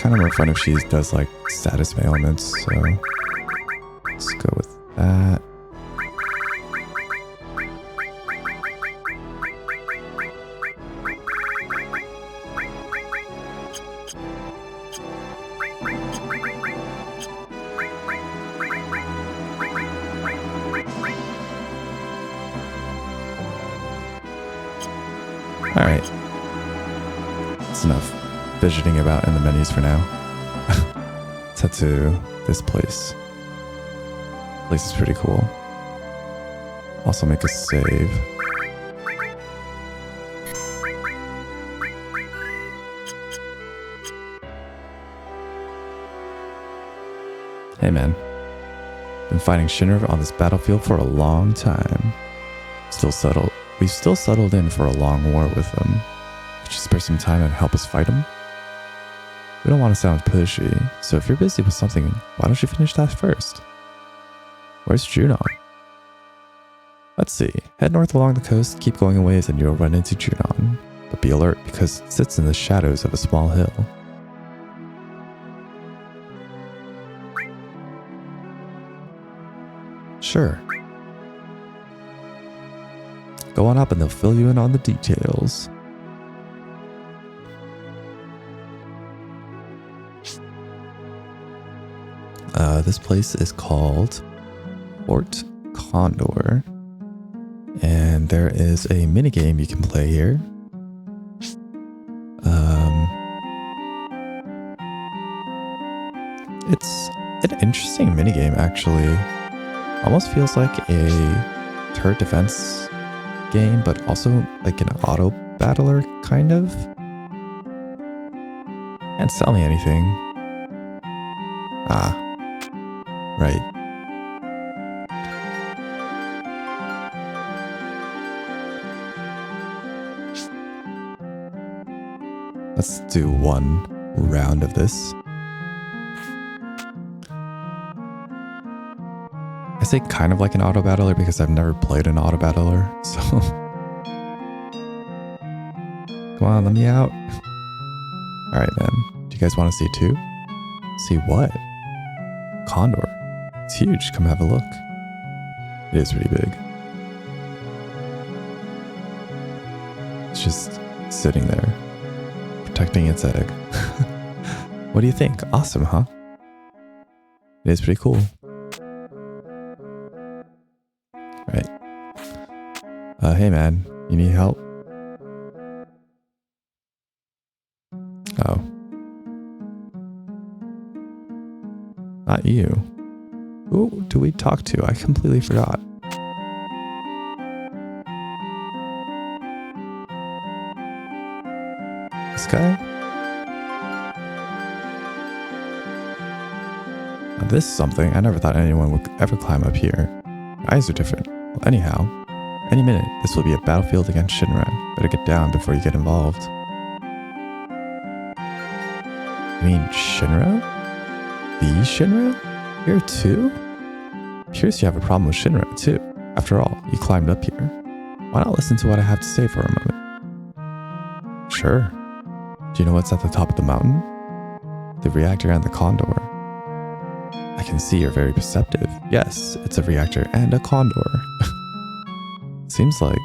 kind of more fun if she does like status ailments, so let's go with that. Alright. That's enough fidgeting about in the menus for now. Let's head to this place. This place is pretty cool. Also make a save. Hey man. Been fighting Shinra on this battlefield for a long time. We've still settled in for a long war with them. Could you spare some time and help us fight them? We don't want to sound pushy, so if you're busy with something, why don't you finish that first? Where's Junon? Let's see. Head north along the coast, keep going a ways, and you'll run into Junon. But be alert because it sits in the shadows of a small hill. Sure. Go on up and they'll fill you in on the details. This place is called Fort Condor. And there is a minigame you can play here. It's an interesting minigame actually. Almost feels like a turret defense game, but also like an auto battler kind of. Can't sell me anything. Ah, right. Let's do one round of this. I say kind of like an auto battler because I've never played an auto battler, so come on, let me out. Alright man, do you guys want to see too? See what? Condor. It's huge, come have a look. It is pretty big. It's just sitting there, protecting its egg. What do you think? Awesome, huh? It is pretty cool. Right. Hey man, you need help? Oh. Not you. Who do we talk to? I completely forgot. This guy? Now this is something. I never thought anyone would ever climb up here. Eyes are different. Well, anyhow, any minute, this will be a battlefield against Shinra. Better get down before you get involved. You mean Shinra? The Shinra? Here too? Appears you have a problem with Shinra too. After all, you climbed up here. Why not listen to what I have to say for a moment? Sure. Do you know what's at the top of the mountain? The reactor and the Condor. I can see you're very perceptive. Yes, it's a reactor and a Condor. Seems like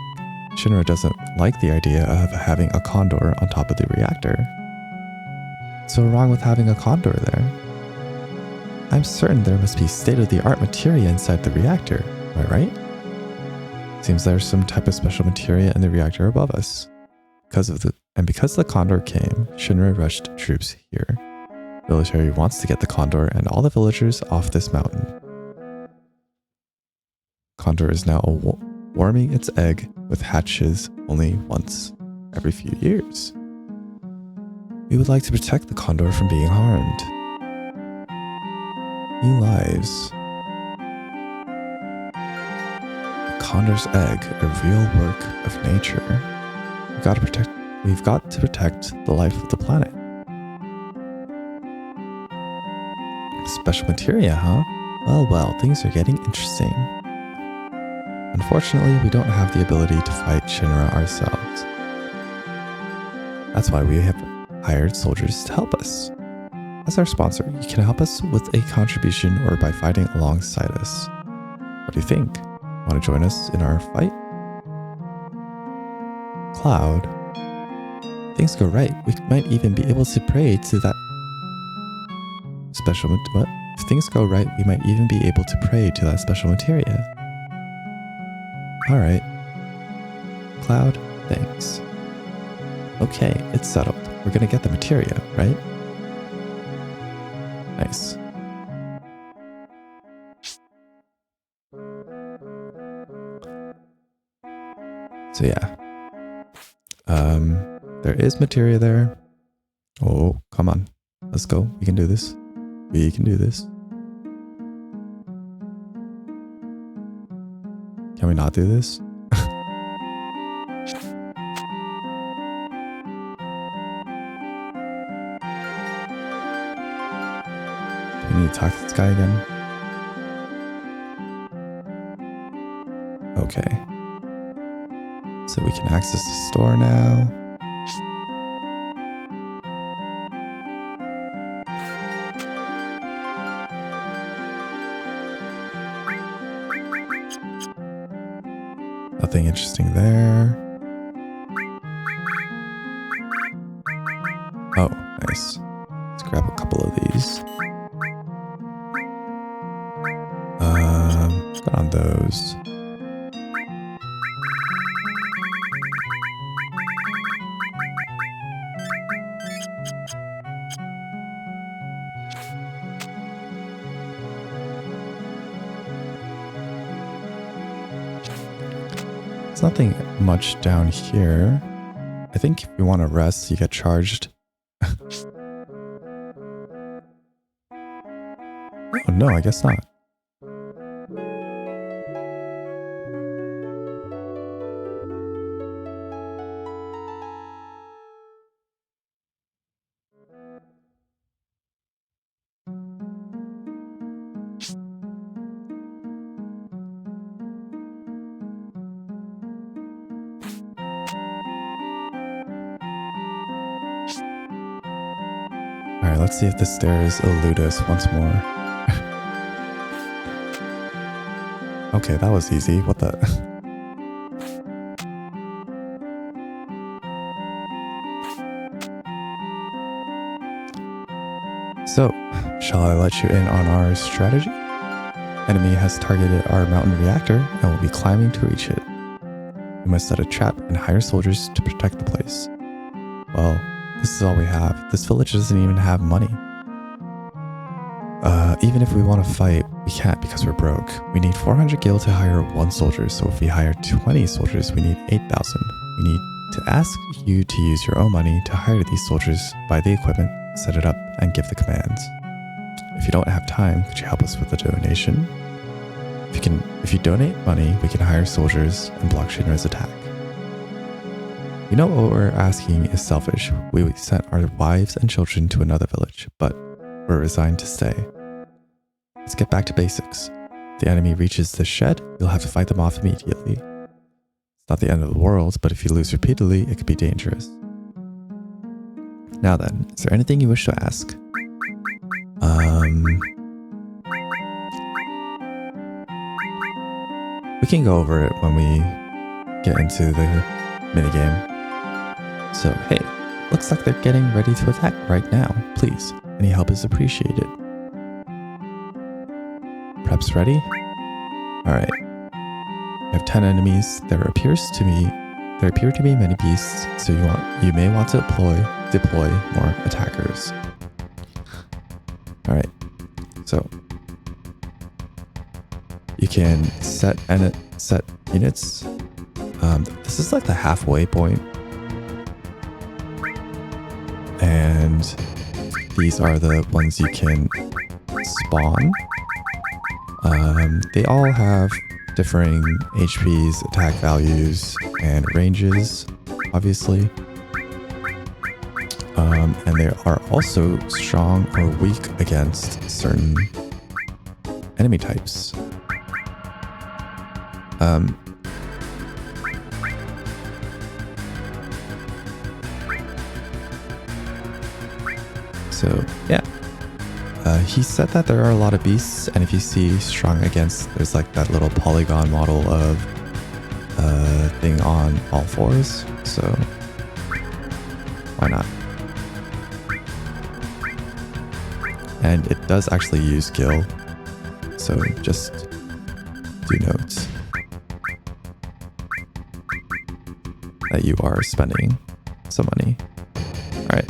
Shinra doesn't like the idea of having a Condor on top of the reactor. What's so wrong with having a Condor there? I'm certain there must be state-of-the-art materia inside the reactor. Am I right? Seems there's some type of special materia in the reactor above us. Because the Condor came, Shinra rushed troops here. Military wants to get the Condor and all the villagers off this mountain. Condor is now warming its egg with hatches only once every few years. We would like to protect the Condor from being harmed. New lives. The Condor's egg, a real work of nature. We've got to protect the life of the planet. Special materia, huh? Well, things are getting interesting. Unfortunately, we don't have the ability to fight Shinra ourselves. That's why we have hired soldiers to help us. As our sponsor, you can help us with a contribution or by fighting alongside us. What do you think? Want to join us in our fight? Cloud. Things go right, we might even be able to pray to that special... What? If things go right, we might even be able to pray to that special materia. Alright. Cloud, thanks. Okay, it's settled. We're gonna get the materia, right? Nice. So yeah. There is materia there. Oh, come on. Let's go. We can do this. We can do this. Can we not do this? We need to talk to this guy again. Okay. So we can access the store now. Nothing interesting there. Oh, nice. Let's grab a couple of these. Put on those. There's nothing much down here. I think if you want to rest, you get charged. Oh no, I guess not. Alright, let's see if the stairs elude us once more. Okay, that was easy. What the? So, shall I let you in on our strategy? Enemy has targeted our mountain reactor and will be climbing to reach it. We must set a trap and hire soldiers to protect the place. Well, this is all we have. This village doesn't even have money. Even if we want to fight, we can't because we're broke. We need 400 gil to hire 1 soldier, so if we hire 20 soldiers, we need 8,000. We need to ask you to use your own money to hire these soldiers, buy the equipment, set it up, and give the commands. If you don't have time, could you help us with a donation? If you donate money, we can hire soldiers and block Shinra's attack. You know what we're asking is selfish. We sent our wives and children to another village, but we're resigned to stay. Let's get back to basics. If the enemy reaches the shed, you'll have to fight them off immediately. It's not the end of the world, but if you lose repeatedly, it could be dangerous. Now then, is there anything you wish to ask? We can go over it when we get into the minigame. So, hey, looks like they're getting ready to attack right now. Please, any help is appreciated. Preps ready? Alright. We have 10 enemies. There appear to be many beasts, so you may want to deploy more attackers. Alright. So you can set units. This is like the halfway point. And these are the ones you can spawn. They all have differing HPs, attack values, and ranges, obviously. And they are also strong or weak against certain enemy types. So yeah, He said that there are a lot of beasts, and if you see strong against, there's like that little polygon model of thing on all fours, so why not? And it does actually use gil, so just do note that you are spending some money. Alright.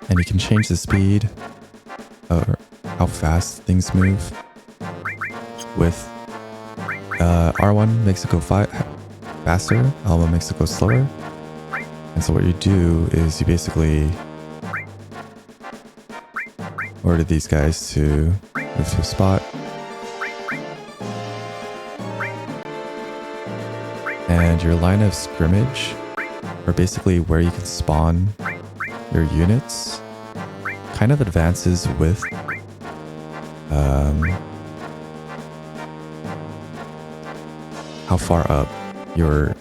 And you can change the speed or how fast things move with R1 makes it go faster, L1 makes it go slower. And so what you do is you basically order these guys to move to a spot. And your line of scrimmage, or basically where you can spawn your units, kind of advances with how far up your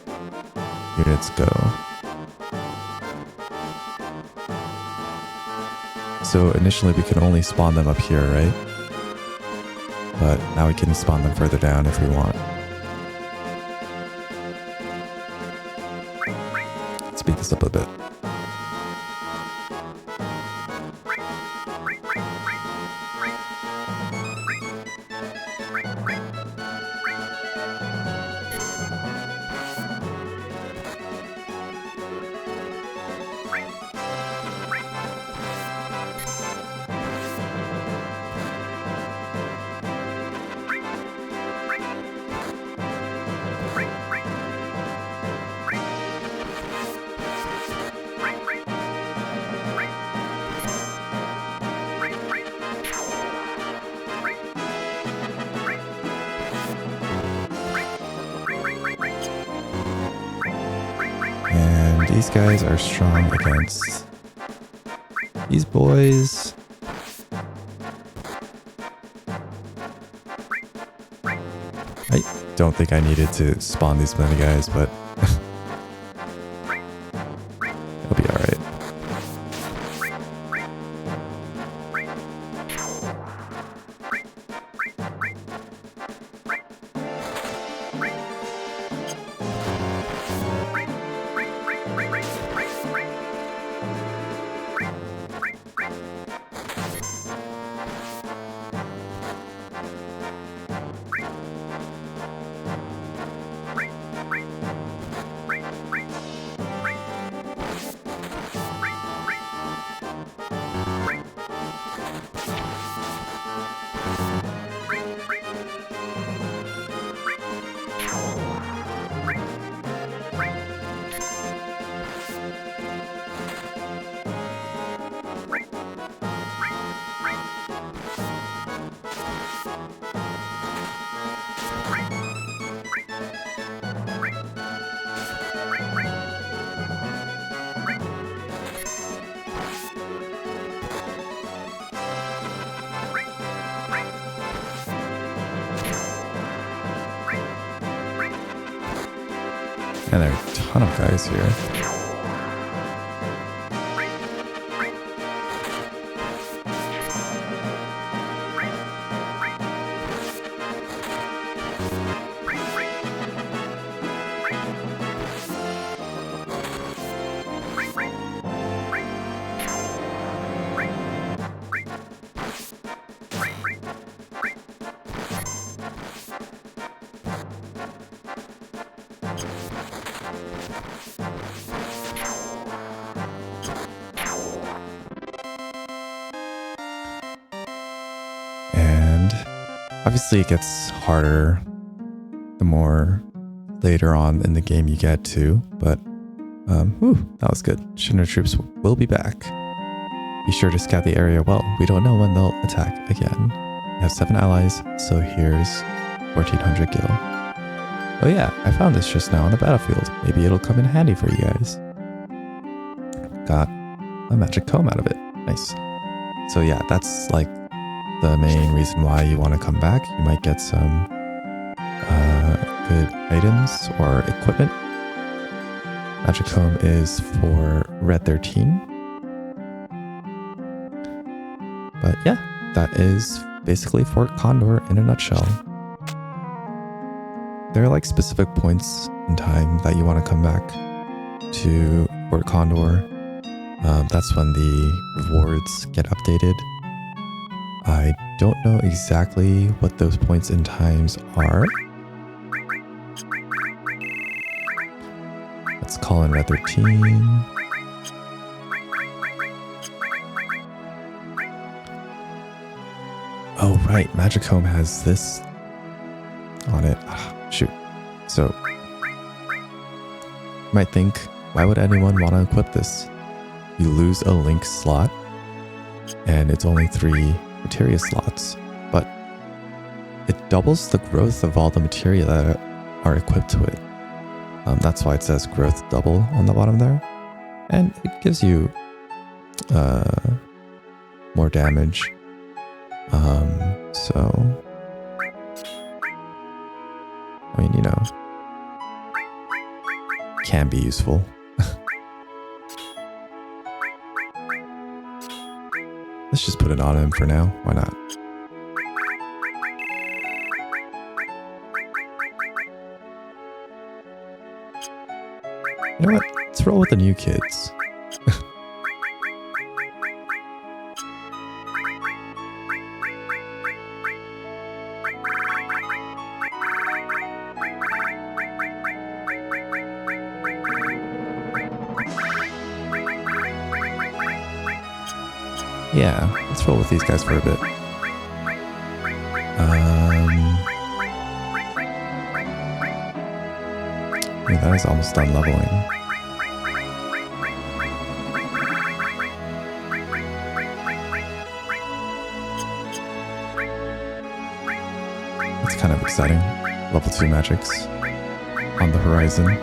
units go. So initially we could only spawn them up here, right? But now we can spawn them further down if we want. Let's speed this up a bit. These guys are strong against these boys. I don't think I needed to spawn these many guys, but it'll be alright. And there are a ton of guys here. Obviously, it gets harder the more later on in the game you get to, but that was good. Shinra troops will be back. Be sure to scout the area well. We don't know when they'll attack again. We have 7 allies, so here's 1400 gil. Oh yeah, I found this just now on the battlefield. Maybe it'll come in handy for you guys. Got a magic comb out of it. Nice. So yeah, that's like the main reason why you want to come back. You might get some good items or equipment. Magic Comb is for Red 13. But yeah, that is basically Fort Condor in a nutshell. There are like specific points in time that you want to come back to Fort Condor. That's when the rewards get updated. I don't know exactly what those points in times are. Let's call in Red 13. Oh right, Magicomb has this on it. Shoot. So, you might think, why would anyone want to equip this? You lose a link slot, and it's only 3 materia slots, but it doubles the growth of all the materia that are equipped to it. That's why it says growth double on the bottom there, and it gives you more damage. So I mean, you know, can be useful. Let's just put it on him for now. Why not? You know what? Let's roll with the new kids. Yeah, let's roll with these guys for a bit. Yeah, that is almost done leveling. It's kind of exciting. Level 2 magics on the horizon.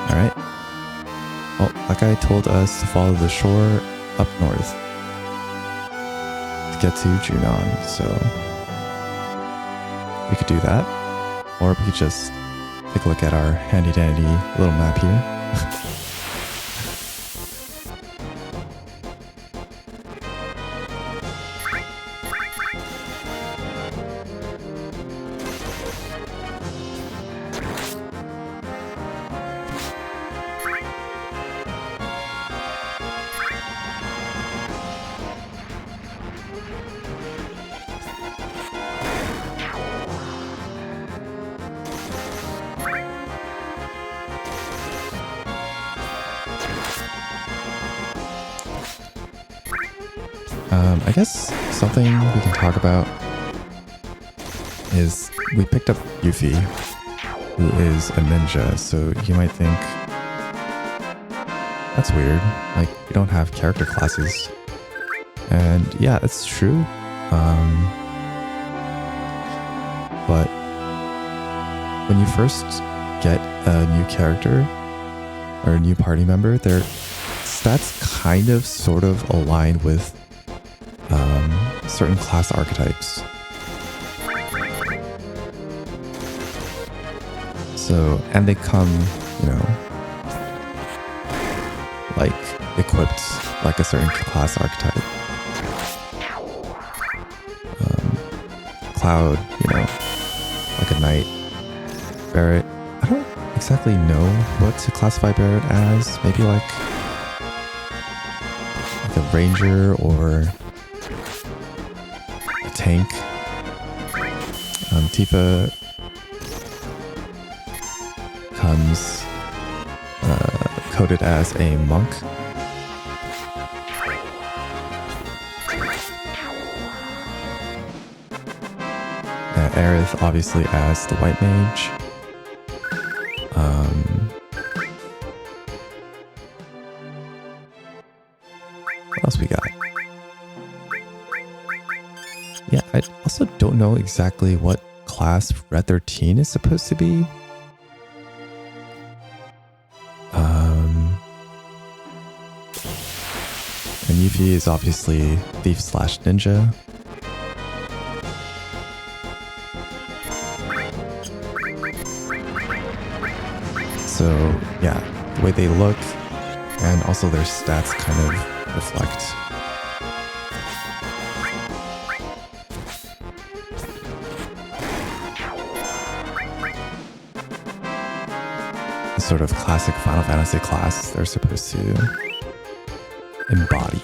Alright. Well, that guy told us to follow the shore up north to get to Junon, so we could do that. Or we could just take a look at our handy dandy little map here. I guess something we can talk about is we picked up Yuffie, who is a ninja, so you might think, that's weird, like, we don't have character classes. And yeah, it's true. But when you first get a new character or a new party member, their stats kind of sort of align with certain class archetypes. So, and they come, you know, like equipped like a certain class archetype. Cloud, you know, like a knight. Barret, I don't exactly know what to classify Barret as. Maybe like a ranger or a tank. Tifa comes coded as a monk. Aerith obviously as the white mage. What else we got? Yeah, I also don't know exactly what class Red 13 is supposed to be. And Yuffie is obviously thief slash ninja. So yeah, the way they look and also their stats kind of reflect. The sort of classic Final Fantasy class they're supposed to embody.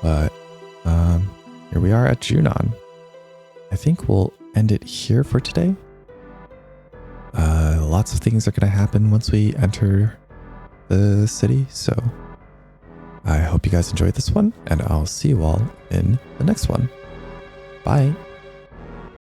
But here we are at Junon. I think we'll end it here for today. Lots of things are going to happen once we enter the city, so I hope you guys enjoyed this one, and I'll see you all in the next one. Bye!